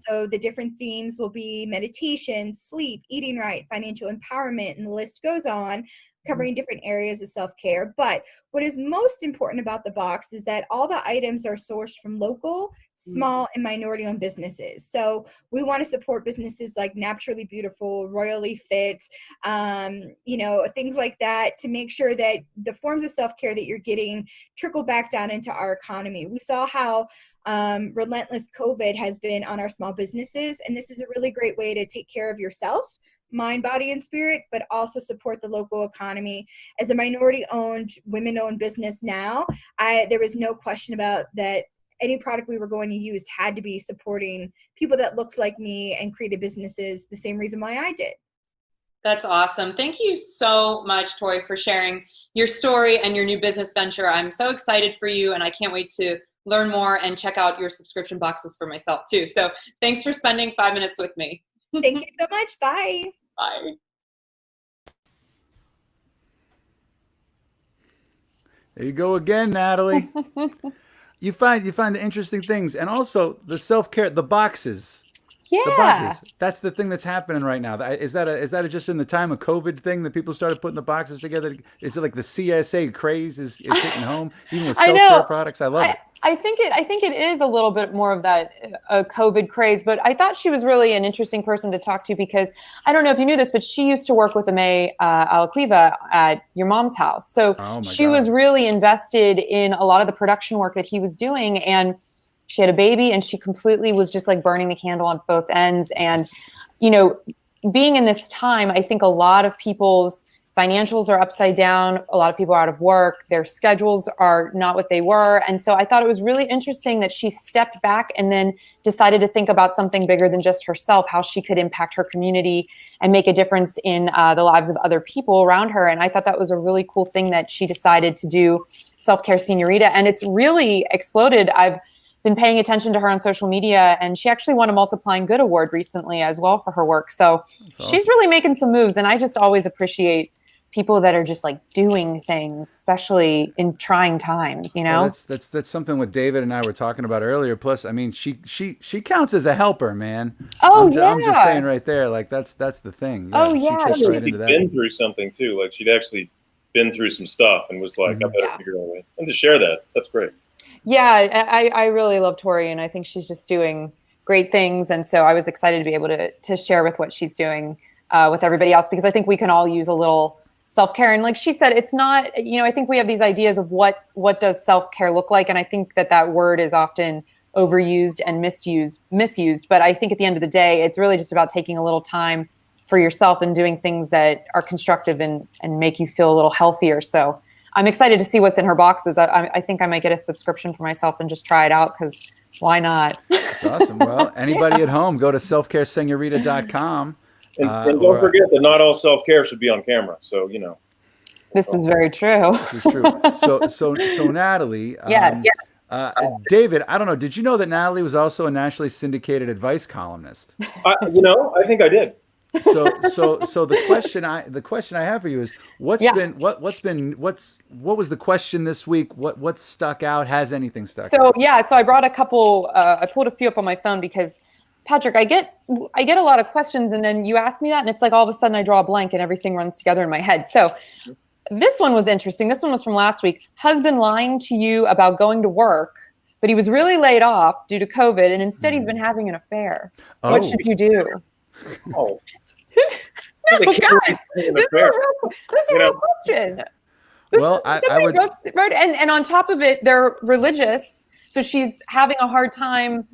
So the different themes will be meditation, sleep, eating right, financial empowerment, and the list goes on, covering different areas of self-care. But what is most important about the box is that all the items are sourced from local, small, and minority-owned businesses. So we want to support businesses like Naturally Beautiful, Royally Fit, you know, things like that, to make sure that the forms of self-care that you're getting trickle back down into our economy. We saw how relentless COVID has been on our small businesses, and this is a really great way to take care of yourself, mind, body, and spirit, but also support the local economy. As a minority-owned, women-owned business now, there was no question about that. Any product we were going to use had to be supporting people that looked like me and created businesses the same reason why I did. That's awesome. Thank you so much, Tori, for sharing your story and your new business venture. I'm so excited for you, and I can't wait to learn more and check out your subscription boxes for myself too. So thanks for spending 5 minutes with me. Thank you so much. Bye. Bye. There you go again, Natalie. You find the interesting things, and also the self-care, the boxes. Yeah. The boxes. That's the thing that's happening right now. Is that just in the time of COVID thing that people started putting the boxes together? Is it like the CSA craze is hitting home, even with self-care products? I love it. I think it is a little bit more of that COVID craze, but I thought she was really an interesting person to talk to, because I don't know if you knew this, but she used to work with Ame Alaquiva at your mom's house. So she was really invested in a lot of the production work that he was doing, and she had a baby, and she completely was just like burning the candle on both ends. And, you know, being in this time, I think a lot of people's financials are upside down. A lot of people are out of work. Their schedules are not what they were. And so I thought it was really interesting that she stepped back and then decided to think about something bigger than just herself, how she could impact her community and make a difference in the lives of other people around her. And I thought that was a really cool thing that she decided to do Self-Care Señorita. And it's really exploded. I've been paying attention to her on social media, and she actually won a Multiplying Good Award recently as well for her work. So she's really making some moves, and I just always appreciate people that are just like doing things, especially in trying times, you know? Well, that's something what David and I were talking about earlier. Plus, I mean, she counts as a helper, man. Oh, I'm just yeah. saying right there, like that's the thing. Oh, yeah. She fits right into She'd that. been through something too. Like she'd actually been through some stuff and was like, I better figure out a way. And to share that, that's great. Yeah, I really love Tori, and I think she's just doing great things. And so I was excited to be able to share with what she's doing with everybody else, because I think we can all use a little self-care. And like she said, it's not, you know, I think we have these ideas of what does self-care look like. And I think that word is often overused and misused. But I think at the end of the day, it's really just about taking a little time for yourself and doing things that are constructive and make you feel a little healthier. So I'm excited to see what's in her boxes. I think I might get a subscription for myself and just try it out, because why not? That's awesome. Well, anybody at home, go to selfcareseñorita.com. And don't forget that not all self-care should be on camera. So, you know. This is very true. This is true. So Natalie. Yes. David, I don't know. Did you know that Natalie was also a nationally syndicated advice columnist? I think I did. So the question I have for you is, what was the question this week? What stuck out? Has anything stuck out? So I brought a couple. I pulled a few up on my phone because, Patrick, I get a lot of questions, and then you ask me that, and it's like all of a sudden I draw a blank and everything runs together in my head. So this one was interesting. This one was from last week. Husband lying to you about going to work, but he was really laid off due to COVID, and instead he's been having an affair. Oh. What should you do? Oh. No, guys, this is a real question. I would. Right, and on top of it, they're religious, so she's having a hard time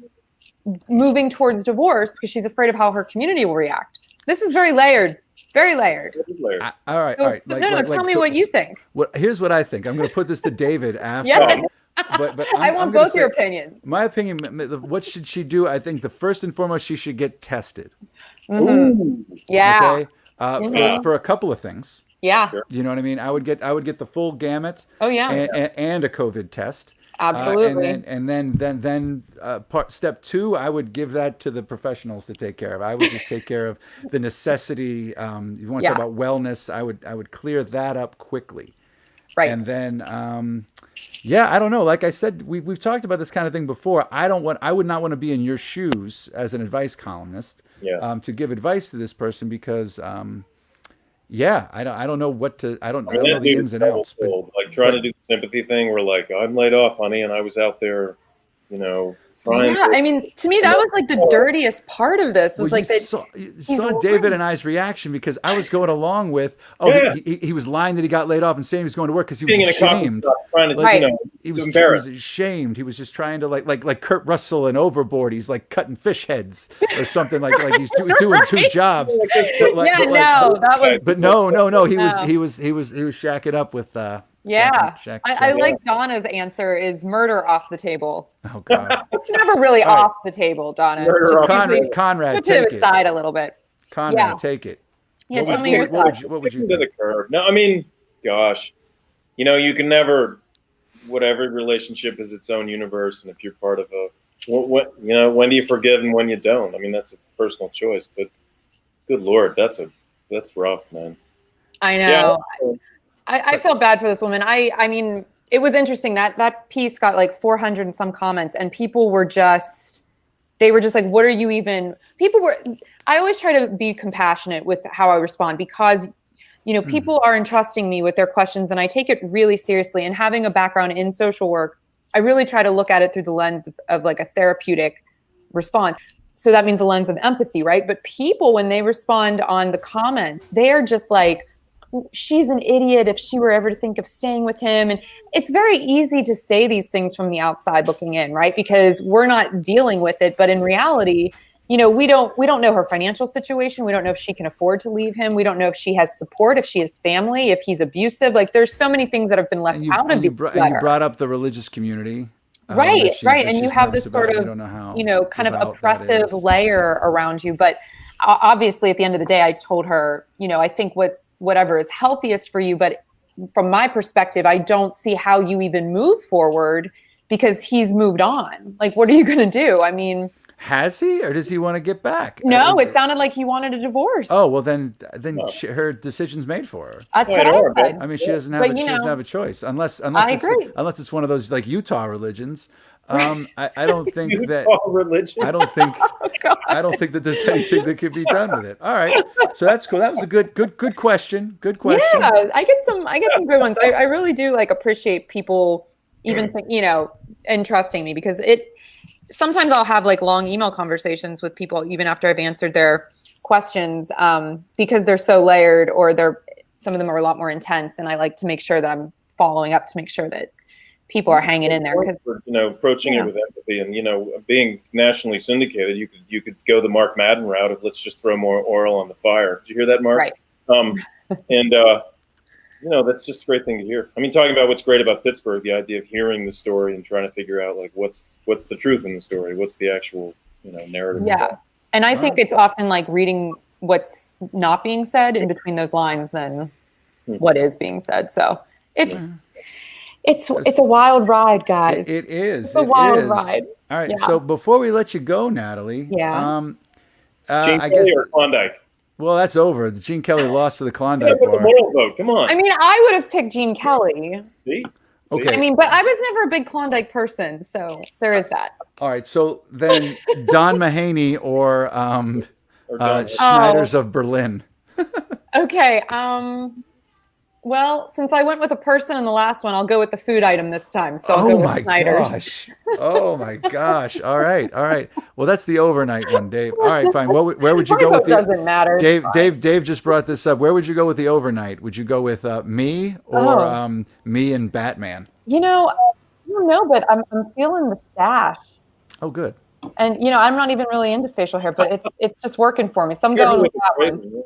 moving towards divorce because she's afraid of how her community will react. This is very layered. Very layered. All right. Tell me what you think. Here's what I think. I'm going to put this to David after. Yeah. But I want both your opinions. My opinion, what should she do? I think the first and foremost, she should get tested. Mm-hmm. Yeah. Okay. For a couple of things. Yeah. You know what I mean? I would get the full gamut. Oh yeah. And a COVID test. Absolutely. And then step 2, I would give that to the professionals to take care of. I would just take care of the necessity. If you want to talk about wellness, I would clear that up quickly. Right. And then, I don't know. Like I said, we've talked about this kind of thing before. I would not want to be in your shoes as an advice columnist. Yeah. To give advice to this person because, I don't know what to. I don't know the ins and outs. Like trying to do the sympathy thing, where like I'm laid off, honey, and I was out there, trying. Yeah, I mean, to me, that was like the dirtiest part of this. Was like that. You saw David and I's reaction because I was going along with, he was lying that he got laid off and saying he was going to work because he was ashamed. He was ashamed. He was just trying to like Kurt Russell and Overboard. He's like cutting fish heads or something like he's doing 2 jobs. But no. He was shacking up with. I like Donna's answer is murder off the table. Oh God, it's never really off the table, Donna. Conrad, put it aside a little bit. Conrad, take it. Yeah, tell me your thoughts. What would you do? No, I mean, gosh, you can never. Whatever relationship is its own universe, and if you're part of when do you forgive and when you don't? I mean, that's a personal choice. But good Lord, that's rough, man. I know. Yeah. I felt bad for this woman. I mean, it was interesting that piece got like 400 and some comments, and people were just like, what are you even? I always try to be compassionate with how I respond because, people are entrusting me with their questions, and I take it really seriously. And having a background in social work, I really try to look at it through the lens of like a therapeutic response. So that means a lens of empathy, right? But people, when they respond on the comments, they are just like, she's an idiot if she were ever to think of staying with him. And it's very easy to say these things from the outside looking in, right? Because we're not dealing with it. But in reality, we don't know her financial situation. We don't know if she can afford to leave him. We don't know if she has support, if she has family, if he's abusive. Like there's so many things that have been left out of the letter. And you brought up the religious community. Right. And you have this sort of, kind of oppressive layer around you. But obviously at the end of the day, I told her, I think whatever is healthiest for you. But from my perspective, I don't see how you even move forward because he's moved on. Like, what are you going to do? I mean, Has he, or does he want to get back? No, it sounded like he wanted a divorce. Oh well, then her decision's made for her. That's what I said. I mean, she doesn't have a choice unless it's like Utah religions. I don't think that religion. I don't think that there's anything that can be done with it. All right, so that's cool. That was a good question. Good question. Yeah, I get some good ones. I really do appreciate people even entrusting me, because sometimes I'll have long email conversations with people even after I've answered their questions, because they're so layered, or some of them are a lot more intense, and I like to make sure that I'm following up to make sure that people are hanging in there, because approaching it with empathy, and being nationally syndicated, you could go the Mark Madden route of let's just throw more oil on the fire. Did you hear that, Mark? Right. That's just a great thing to hear. I mean, talking about what's great about Pittsburgh, the idea of hearing the story and trying to figure out what's the truth in the story, what's the actual narrative. Yeah, and I think it's often reading what's not being said in between those lines than what is being said. So it's a wild ride, guys. It is. It's a wild ride. All right. Yeah. So before we let you go, Natalie, Gene Kelly or Klondike? Well, that's over. Gene Kelly lost to the Klondike bar. The moral vote. Come on. I mean, I would have picked Gene Kelly. See? Okay. I mean, but I was never a big Klondike person, so there is that. All right. So then, Don Mahaney or Snyder's of Berlin. Okay. Well, since I went with a person in the last one, I'll go with the food item this time. So I'll go with Snyder's. Oh my gosh! All right. Well, that's the overnight one, Dave. All right, fine. Well, where would you go with the? Doesn't matter. Dave just brought this up. Where would you go with the overnight? Would you go with me or me and Batman? I don't know, but I'm feeling the stash. Oh, good. And I'm not even really into facial hair, but it's just working for me. So I'm going with that one.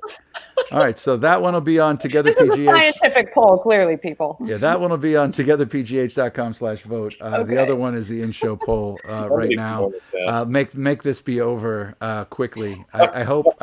All right, so that one will be on Together This PGH. is a scientific poll, clearly, people. Yeah, that one will be on togetherpgh.com/vote. The other one is the in-show poll right now. Make this be over quickly. I hope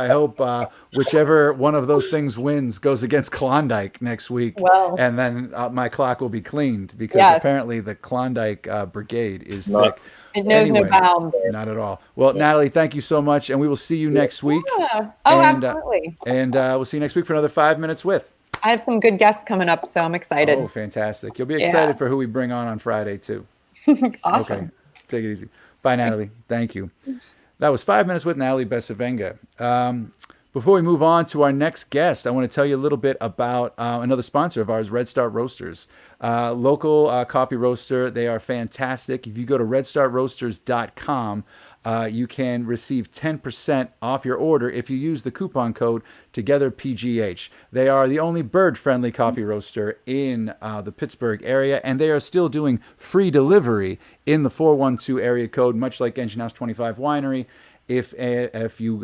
whichever one of those things wins goes against Klondike next week, and then my clock will be cleaned, because apparently the Klondike brigade is thick. It knows no bounds. Not at all. Well, Natalie, thank you so much, and we will see you next week. Yeah. Absolutely. And we'll see you next week for another 5 Minutes With. I have some good guests coming up, so I'm excited. Oh, fantastic. You'll be excited for who we bring on Friday, too. Awesome. Okay. Take it easy. Bye, Natalie. Thank you. That was 5 Minutes with Natalie Bencivenga. Before we move on to our next guest, I want to tell you a little bit about another sponsor of ours, Red Start Roasters. Local coffee roaster. They are fantastic. If you go to redstartroasters.com, you can receive 10% off your order if you use the coupon code TOGETHERPGH. They are the only bird-friendly coffee roaster in the Pittsburgh area, and they are still doing free delivery in the 412 area code, much like Engine House 25 Winery. If you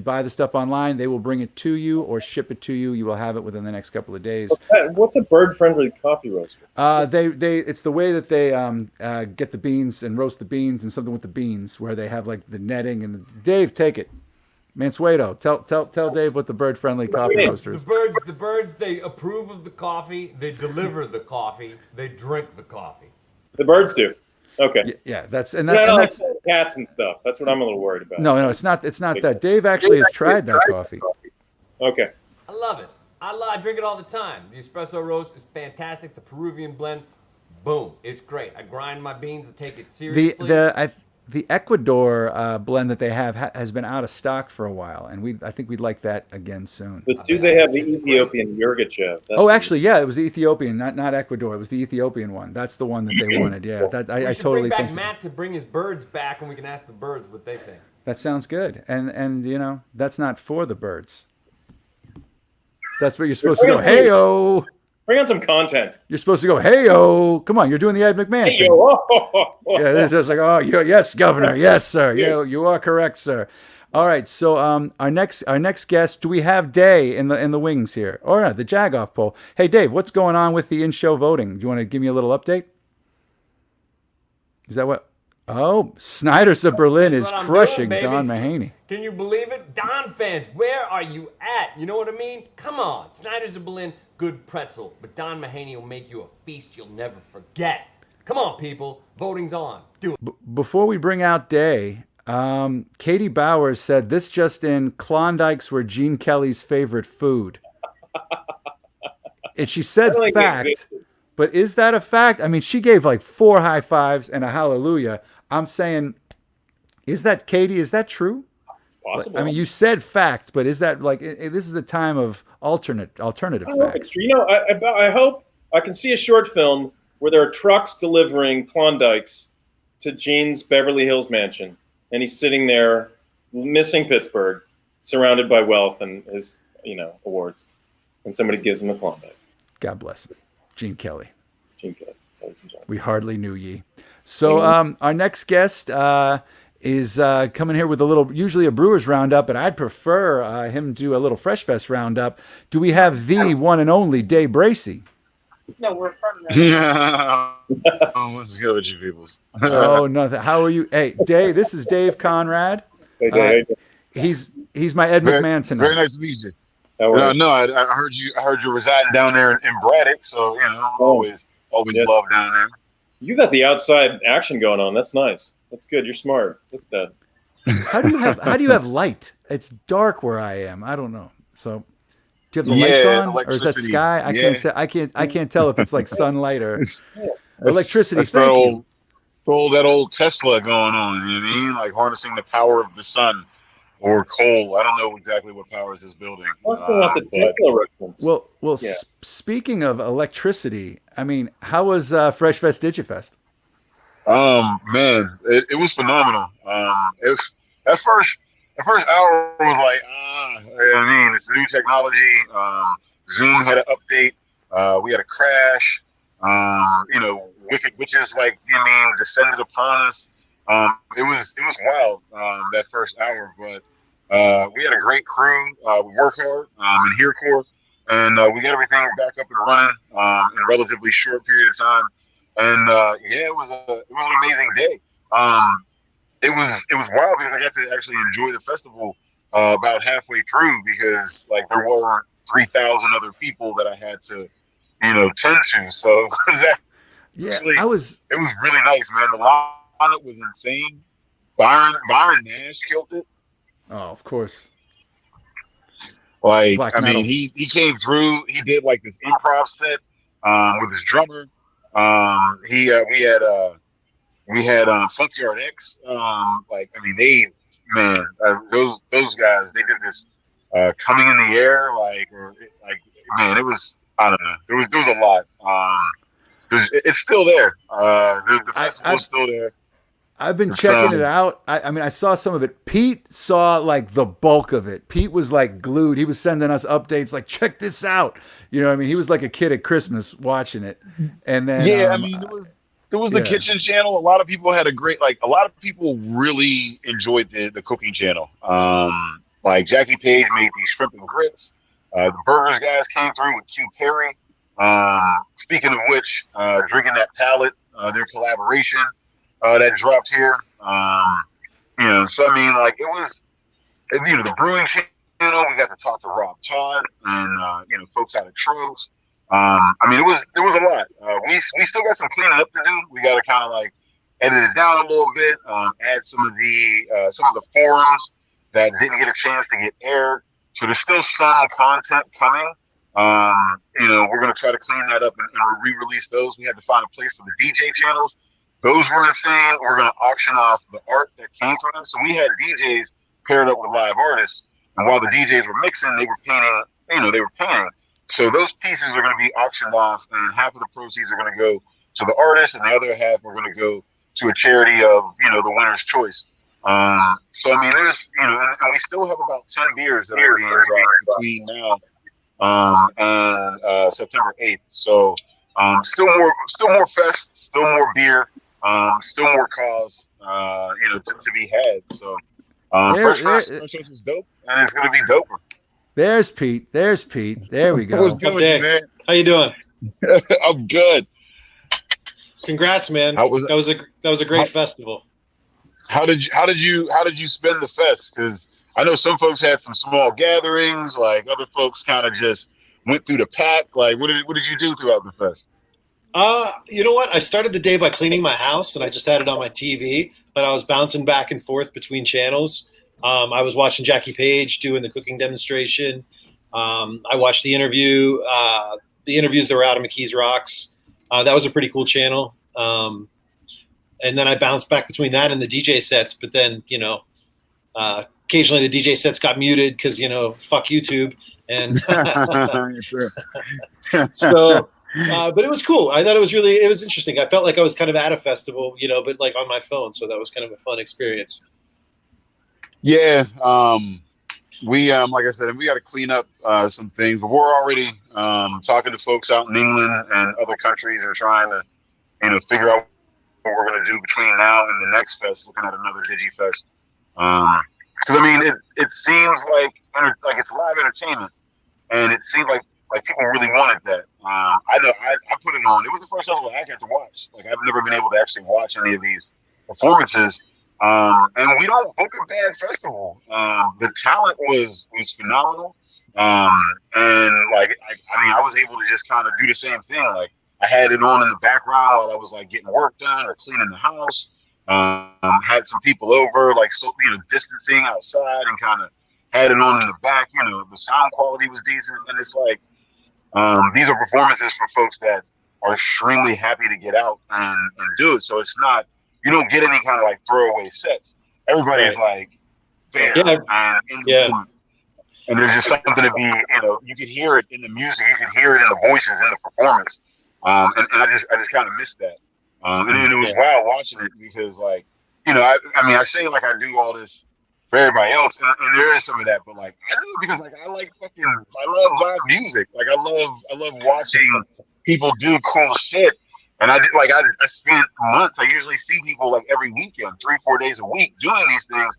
buy the stuff online, they will bring it to you or ship it to you. You will have it within the next couple of days. What's a bird-friendly coffee roaster? It's the way that they get the beans and roast the beans, and something with the beans where they have the netting and Dave, take it. Mansueto, tell Dave what the bird-friendly coffee roaster is. The birds, they approve of the coffee, they deliver the coffee, they drink the coffee. The birds do. Okay. Yeah, that's cats and stuff. That's what I'm a little worried about. No, it's not that. Dave actually has tried that coffee. Okay. I love it. I drink it all the time. The espresso roast is fantastic. The Peruvian blend, boom, it's great. I grind my beans and take it seriously. The Ecuador blend that they have has been out of stock for a while, and I think we'd like that again soon. But do they have the Ethiopian Yurgachev? Actually, yeah, it was the Ethiopian, not Ecuador. It was the Ethiopian one. That's the one that they wanted. Yeah, I totally bring think. Back Matt to bring his birds back, and we can ask the birds what they think. That sounds good, and that's not for the birds. That's what you're supposed to go. Hey-o. Bring on some content. You're supposed to go, hey-o. Come on, you're doing the Ed McMahon thing. Yeah, this is like, yes, Governor. Yes, sir. You are correct, sir. All right, so our next guest, do we have Day in the wings here? Or not, the Jag-off poll. Hey, Dave, what's going on with the in-show voting? Do you want to give me a little update? Is that what? Oh, Snyder's of Berlin is crushing Don Mahaney. Can you believe it? Don fans, where are you at? You know what I mean? Come on. Snyder's of Berlin, good pretzel. But Don Mahaney will make you a feast you'll never forget. Come on, people. Voting's on. Do it. Before we bring out Day, Katie Bowers said, this just in, Klondikes were Gene Kelly's favorite food. And she said fact, but is that a fact? I mean, she gave like 4 high fives and a hallelujah. I'm saying, is that, Katie, is that true? It's possible. I mean, you said fact, but is that like, this is the time of alternative facts? You know, I hope I can see a short film where there are trucks delivering Klondikes to Gene's Beverly Hills mansion. And he's sitting there, missing Pittsburgh, surrounded by wealth and his, awards. And somebody gives him a Klondike. God bless him. Gene Kelly. Gene Kelly. Ladies and gentlemen. We hardly knew ye. So our next guest is coming here with usually a Brewers roundup, but I'd prefer him do a little Fresh Fest roundup. Do we have the one and only Dave Bracey? No, we're from there. What's good with you people? Oh, nothing. How are you? Hey, Dave, this is Dave Conrad. Hey, Dave. He's my Ed McMahon tonight. Very nice to meet you. I heard you residing down there in Braddock, so always love down there. You got the outside action going on. That's nice. That's good. You're smart. Look at that. How do you have light? It's dark where I am. I don't know. So do you have the lights on, or is that sky? I can't tell if it's like sunlight or electricity. That's that old Tesla going on. You know what I mean? Like harnessing the power of the sun or coal. I don't know exactly what powers this building. Well, speaking of electricity, I mean, how was Fresh Fest Digifest? Man, it was phenomenal. At first hour was like, it's new technology. Zoom had an update. We had a crash. Wicked witches descended upon us. It was wild that first hour, but we had a great crew. We worked hard in HereCore, and we got everything back up and running in a relatively short period of time. And it was an amazing day. It was wild because I got to actually enjoy the festival about halfway through, because like there were 3,000 other people that I had to tend to. So it was really nice, man. The lineup was insane. Byron Nash killed it. Oh, of course. Like, he came through. He did like this improv set with his drummer. We had Funkyard X. Those guys, they did this coming in the air, it was, I don't know. There was a lot. It's still there. The festival's still there. I've been checking it out. I saw some of it. Pete saw like the bulk of it. Pete was like glued. He was sending us updates like, check this out. He was like a kid at Christmas watching it. And then there was the kitchen channel. A lot of people had a lot of people really enjoyed the cooking channel. Like Jackie Page made these shrimp and grits. The burgers guys came through with Q Perry. Speaking of which, Drinking That Palate, their collaboration that dropped here. So it was, the brewing channel. We got to talk to Rob Todd and folks out of Troves. There was a lot. We still got some cleaning up to do. We got to kind of edit it down a little bit, add some of the forums that didn't get a chance to get aired. So there's still some content coming. We're going to try to clean that up and re-release those. We had to find a place for the DJ channels. Those were insane. We're going to auction off the art that came from them. So we had DJs paired up with live artists. And while the DJs were mixing, they were painting. So those pieces are going to be auctioned off, and half of the proceeds are going to go to the artist, and the other half are going to go to a charity of, the winner's choice. There's, and we still have about 10 beers that are being dropped between now and September 8th. So still more fest, still more beer, still more cause, to be had. So Fresh Fest was dope, and it's going to be doper. There's Pete. There we go. What's good with you, man? How you doing? I'm good. Congrats, man. That was a great festival. How did you spend the fest? Because I know some folks had some small gatherings, like other folks kind of just went through the pack. Like, what did you do throughout the fest? You know what? I started the day by cleaning my house, and I just had it on my TV, but I was bouncing back and forth between channels. I was watching Jackie Page doing the cooking demonstration. I watched the interview, the interviews that were out of McKees Rocks. That was a pretty cool channel. And then I bounced back between that and the DJ sets, but then, occasionally the DJ sets got muted because, fuck YouTube. And so... but it was cool. I thought it was interesting. I felt like I was kind of at a festival, but like on my phone. So that was kind of a fun experience. Yeah. We, like I said, we got to clean up some things, but we're already talking to folks out in England and other countries and trying to, figure out what we're going to do between now and the next fest, looking at another DigiFest. Because, it seems like it's live entertainment, and it seems like people really wanted that. I know I put it on. It was the first festival I got to watch. Like, I've never been able to actually watch any of these performances. And we don't book a bad festival. The talent was phenomenal. And like, I was able to just kind of do the same thing. Like, I had it on in the background while I was like getting work done or cleaning the house. Had some people over, like, so, distancing outside, and kind of had it on in the back. The sound quality was decent. And it's like, these are performances for folks that are extremely happy to get out and do it. So it's not, you don't get any kind of like throwaway sets. Everybody's like there and in the moment. And there's just something to be, you can hear it in the music, you can hear it in the voices, in the performance. And I just kind of missed that. And it was wild watching it because, like, I say like I do all this for everybody else, and there is some of that, but like I do it because like I love live music. Like I love watching people do cool shit. And I spent months. I usually see people like every weekend, 3-4 days a week doing these things.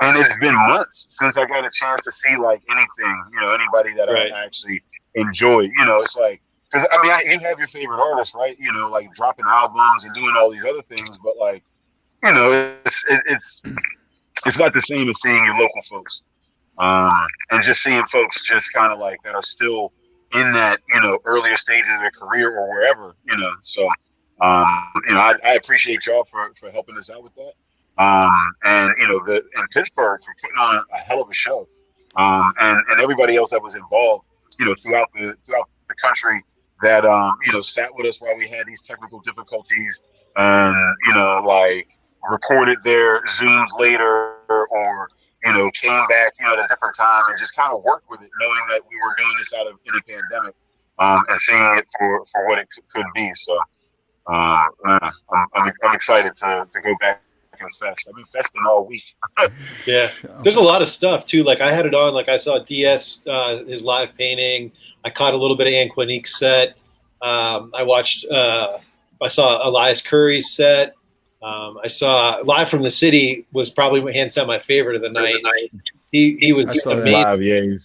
And it's been months since I got a chance to see like anything, anybody that I actually enjoy. It's like, because you have your favorite artists, right? Like dropping albums and doing all these other things, but like, it's not the same as seeing your local folks, and just seeing folks just kind of like that are still in that earlier stages of their career or wherever. So I appreciate y'all for helping us out with that. And in Pittsburgh for putting on a hell of a show, and everybody else that was involved, throughout the country that sat with us while we had these technical difficulties, and like recorded their Zooms later, or came back at a different time and just kind of worked with it, knowing that we were doing this in a pandemic, and seeing it for what it could be. So I'm excited to go back and fest. I've been festing all week. Yeah, there's a lot of stuff too. Like I had it on. Like I saw DS his live painting. I caught a little bit of Anquanique's set. I saw Elias Curry's set. I saw Live from the City was probably hands down my favorite of the night. He was just amazing.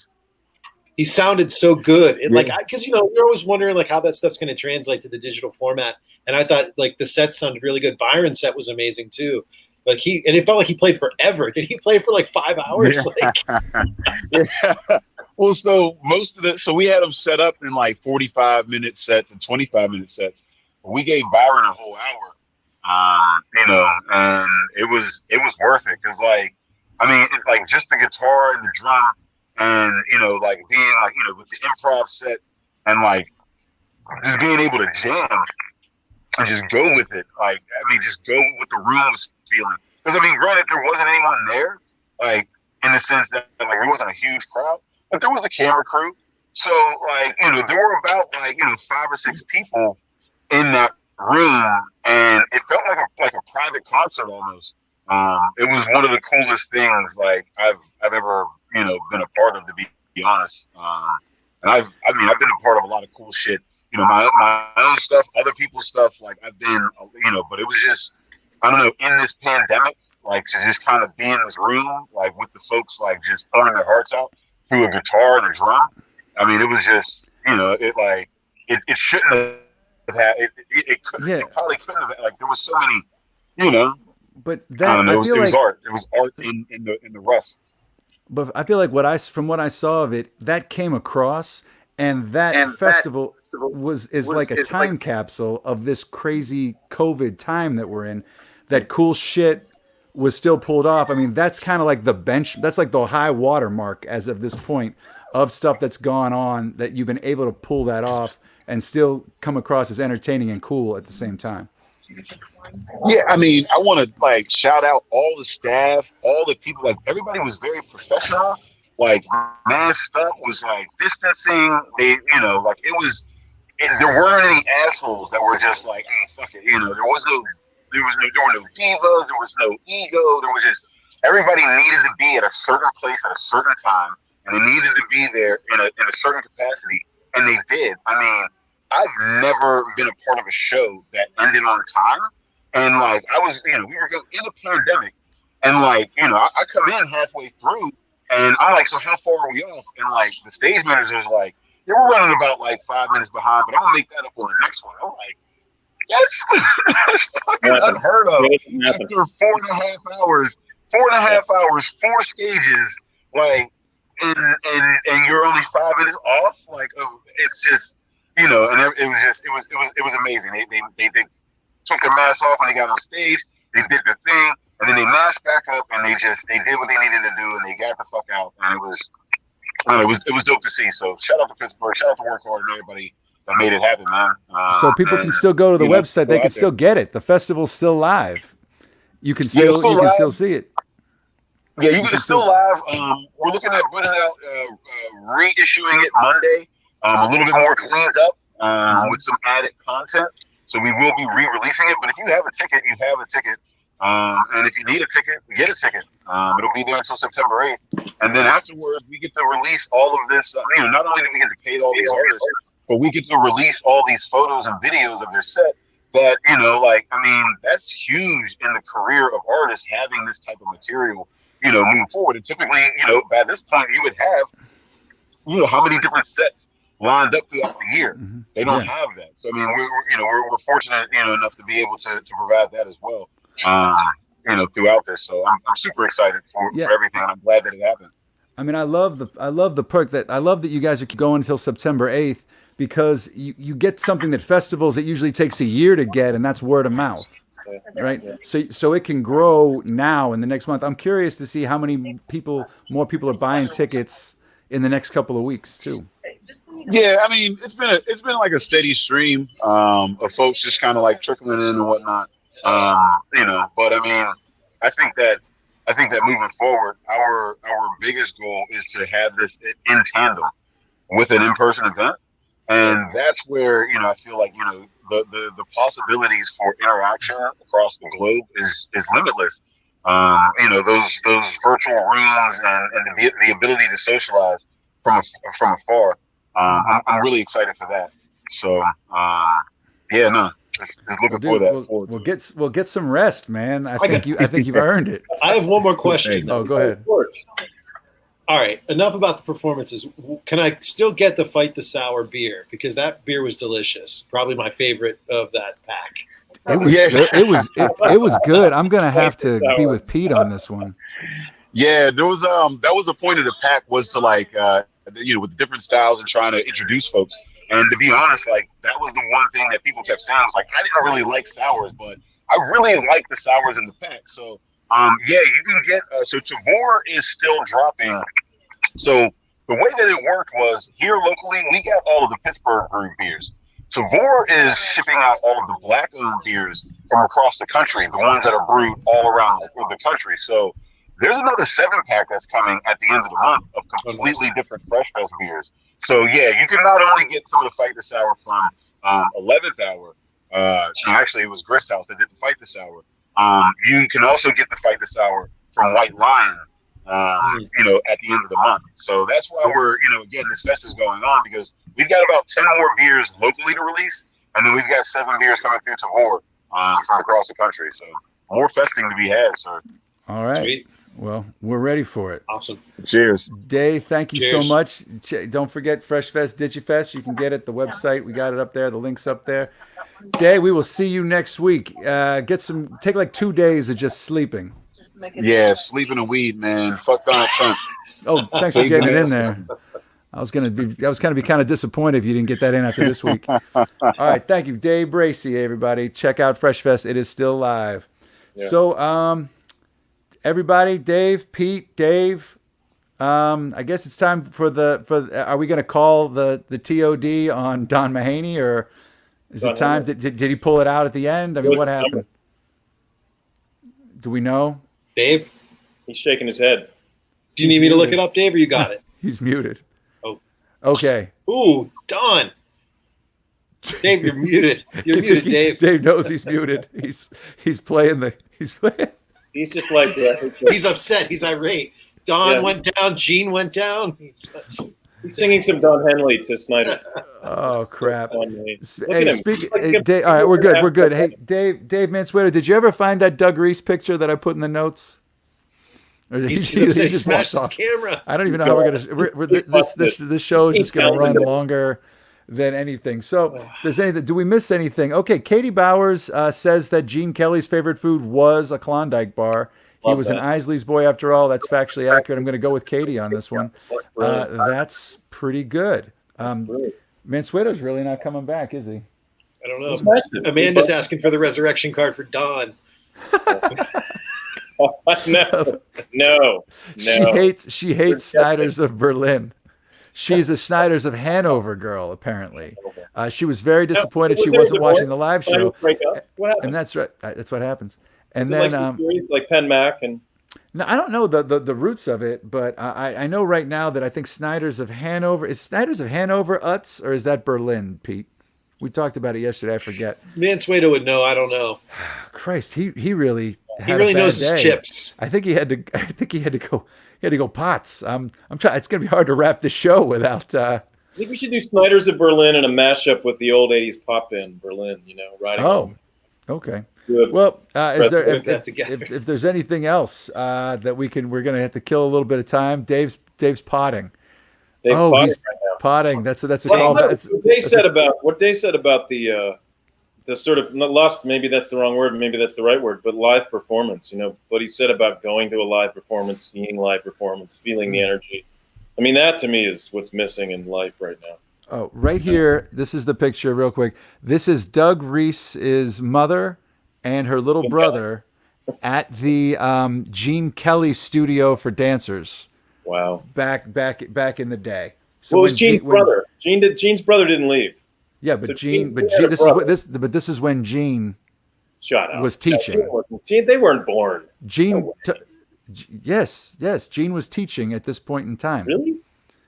He sounded so good. Because you're always wondering like how that stuff's going to translate to the digital format. And I thought like the set sounded really good. Byron's set was amazing too. Like it felt like he played forever. Did he play for like 5 hours? Yeah. Yeah. Well, so we had them set up in like 45-minute sets and 25-minute sets. We gave Byron a whole hour. And it was worth it because like just the guitar and the drum and like being like with the improv set and like just being able to jam and just go with it, just go with the room was feeling, because granted there wasn't anyone there, like in the sense that like there wasn't a huge crowd, but there was a camera crew, so like there were about like 5 or 6 people in that room, and it felt like a private concert almost. It was one of the coolest things like I've ever been a part of, to be honest. And I've been a part of a lot of cool shit. My own stuff, other people's stuff. Like I've been, but it was just, I don't know, in this pandemic, like to just kind of be in this room, like with the folks, like just pouring their hearts out through a guitar and a drum. It was just, it shouldn't have had it. It probably couldn't have. Like there was so many, But that it was art. It was art in the rough. But I feel like from what I saw of it, that came across, And that festival is like a time capsule of this crazy COVID time that we're in. That cool shit was still pulled off. I mean, that's kind of like the bench. That's like the high water mark as of this point of stuff that's gone on that you've been able to pull that off and still come across as entertaining and cool at the same time. Yeah, I mean, I want to like shout out all the staff, all the people. Like everybody was very professional. Like masked up, was like distancing. They, you know, like it was. There weren't any assholes that were just like, oh, fuck it. You know, there were no divas. There was no ego. There was just everybody needed to be at a certain place at a certain time, and they needed to be there in a certain capacity, and they did. I mean, I've never been a part of a show that ended on time. And like I was, you know, we were in a pandemic, and like, you know, I come in halfway through, and I'm like, so how far are we off? And like the stage manager's like, yeah, we're running about like 5 minutes behind, but I'm gonna make that up on the next one. I'm like, that's fucking unheard of. After 4.5 hours, 4 stages, like, and you're only 5 minutes off. Like, oh, it's just, you know, and it was amazing. They took their masks off when they got on stage. They did their thing, and then they masked back up, and they did what they needed to do, and they got the fuck out. And it was dope to see. So shout out to Pittsburgh, shout out to Work Hard and everybody that made it happen, man. So people can still go to the website. They can still get it. The festival's still live. You can still see it. Yeah, you can still live. We're looking at putting out reissuing it Monday, a little bit more cleaned up with some added content. So we will be re-releasing it. But if you have a ticket, you have a ticket. And if you need a ticket, get a ticket. It'll be there until September 8th. And then afterwards, we get to release all of this. You know, not only do we get to pay all these artists, but we get to release all these photos and videos of their set that, you know, like, I mean, that's huge in the career of artists having this type of material, you know, moving forward. And typically, you know, by this point, you would have, you know, how many different sets lined up throughout the year. Mm-hmm. They don't have that. So, I mean, we're fortunate, you know, enough to be able to provide that as well. You know, throughout this, so I'm super excited for everything. I'm glad that it happened. I mean, I love the perk that you guys are going until September 8th because you get something that festivals it usually takes a year to get, and that's word of mouth, right? So it can grow now in the next month. I'm curious to see how many more people are buying tickets in the next couple of weeks too. Yeah, I mean, it's been like a steady stream of folks just kind of like trickling in and whatnot. You know, but I mean, I think that moving forward, our biggest goal is to have this in tandem with an in-person event, and that's where, you know, I feel like, you know, the possibilities for interaction across the globe is limitless. You know, those virtual rooms and the ability to socialize from afar. I'm really excited for that. So yeah, no. Looking for that. We'll get some rest, man. I think you've earned it. I have one more question. Oh, go ahead. All right, enough about the performances. Can I still get the Fight the Sour beer? Because that beer was delicious. Probably my favorite of that pack. It was good. It was good. I'm gonna have to be with Pete on this one. Yeah, there was that was the point of the pack, was to like you know, with different styles and trying to introduce folks. And to be honest, like, that was the one thing that people kept saying. I was like, I didn't really like sours, but I really like the sours in the pack. So, yeah, you can get, so Tavor is still dropping. So the way that it worked was, here locally, we got all of the Pittsburgh brewed beers. Tavor is shipping out all of the black-owned beers from across the country, the ones that are brewed all around the country. So there's another 7-pack that's coming at the end of the month of completely different Fresh Fest beers. So yeah, you can not only get some of the Fight the Sour from 11th Hour. Actually, it was Grist House that did the Fight the Sour. You can also get the Fight the Sour from White Lion. You know, at the end of the month. So that's why we're, you know, again, this fest is going on because we've got about 10 more beers locally to release, and then we've got 7 beers coming through Tavor from across the country. So more festing to be had, sir. All right. Sweet. Well, we're ready for it. Awesome. Cheers. Dave, thank you so much. Don't forget Fresh Fest, DigiFest. You can get it, the website. We got it up there. The link's up there. Dave, we will see you next week. Take like 2 days of just sleeping. Yeah, sleeping and weed, man. Fuck Donald Trump. Oh, thanks for getting it in there. I was gonna be kind of disappointed if you didn't get that in after this week. All right, thank you, Dave Bracey. Everybody, check out Fresh Fest. It is still live. Yeah. So, everybody, Dave, Pete, Dave. I guess it's time for are we gonna call the TOD on Don Mahaney, or is it time? Did he pull it out at the end? I mean, what happened? Do we know? Dave, he's shaking his head. Do you need me to look it up, Dave, or you got it? He's muted. Oh. Okay. Ooh, Don. Dave, you're muted. You're muted, Dave. Dave knows he's muted. He's playing. He's just like he's upset. He's irate. Don went down. Gene went down. He's singing some Don Henley to Snyder. Oh crap! Hey, Dave, all right, we're good. We're good. Hey, Dave Mansueto, did you ever find that Doug Reese picture that I put in the notes? Or he just smashed his camera. I don't even know how we're gonna. This show is just gonna run longer than anything. So, if there's anything? Do we miss anything? Okay, Katie Bowers says that Gene Kelly's favorite food was a Klondike bar. He was an Isley's boy after all. That's factually accurate. I'm going to go with Katie on this one. That's pretty good. Mansueto's really not coming back, is he? I don't know. Amanda's asking for the resurrection card for Don. No. She hates Snyder's of Berlin. She's a Snyder's of Hanover girl, apparently. She was very disappointed she wasn't watching the live show. And that's right. That's what happens. And then stories like Penn Mac and no, I don't know the roots of it, but I know right now that I think Snyder's of Hanover is Snyder's of Hanover Utz, or is that Berlin, Pete? We talked about it yesterday. I forget. Mansueto would know. I don't know. Christ, he really knows his chips. I think he had to go Pots. I'm trying. It's gonna be hard to wrap the show without. I think we should do Snyder's of Berlin and a mashup with the old '80s pop band Berlin. Riding. Okay. Well, if there's anything else that we're going to have to kill a little bit of time, Dave's potting. Dave's potting right now. Potting. That's a call. What Dave said about the sort of lust. Maybe that's the wrong word. Maybe that's the right word. But live performance. What he said about going to a live performance, seeing live performance, feeling the energy. I mean, that to me is what's missing in life right now. Oh, right here. This is the picture, real quick. This is Doug Reese's mother and her little brother at the Gene Kelly studio for dancers. Wow. Back in the day. So was Gene's brother? Gene's brother didn't leave. Yeah, but this is when Gene was teaching. They weren't born. Yes, Gene was teaching at this point in time. Really?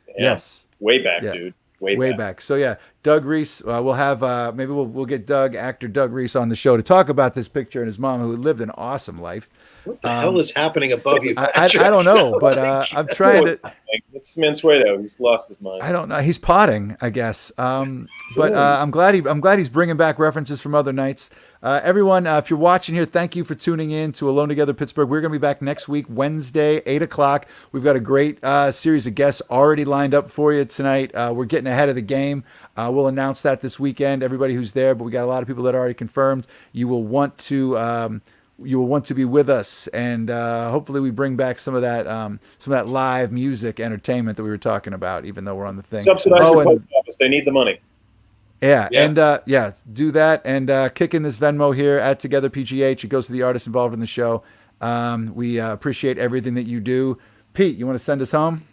Yeah. Yes. Way back, dude. Way back. So yeah, Doug Reese. We'll have maybe we'll get actor Doug Reese on the show to talk about this picture and his mom, who lived an awesome life. What the hell is happening above you? I don't know, but I'm trying to. It's Mansueto. He's lost his mind. I don't know. He's potting, I guess. But I'm glad he's bringing back references from other nights. Everyone, if you're watching here, thank you for tuning in to Alone Together Pittsburgh. We're going to be back next week, Wednesday, 8 o'clock. We've got a great series of guests already lined up for you tonight. We're getting ahead of the game. We'll announce that this weekend, everybody who's there, but we got a lot of people that are already confirmed. You will want to be with us, and hopefully we bring back some of that live music entertainment that we were talking about, even though we're on the thing. Subsidize the post office. They need the money. Yeah. And do that, and kick in this Venmo here at Together PGH. It goes to the artists involved in the show. We appreciate everything that you do. Pete, you want to send us home?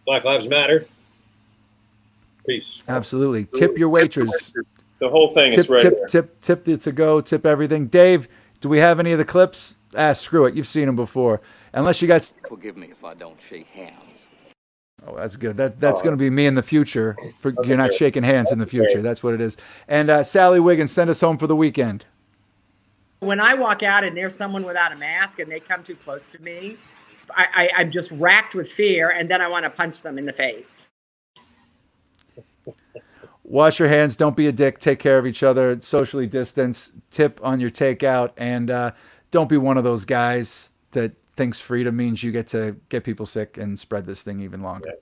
Black Lives Matter. Peace. Absolutely. Tip your waitress. The whole thing is right there. Tip the to-go, tip everything. Dave, do we have any of the clips? Screw it. You've seen them before. Unless you got... Forgive me if I don't shake hands. Oh, that's good. That's going to be me in the future. You're not shaking hands in the future. That's what it is. And Sally Wiggins, send us home for the weekend. When I walk out and there's someone without a mask and they come too close to me, I'm just racked with fear, and then I want to punch them in the face. Wash your hands. Don't be a dick. Take care of each other. Socially distance. Tip on your takeout. And don't be one of those guys that thinks freedom means you get to get people sick and spread this thing even longer.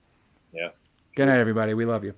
Yeah. Good night, everybody. We love you.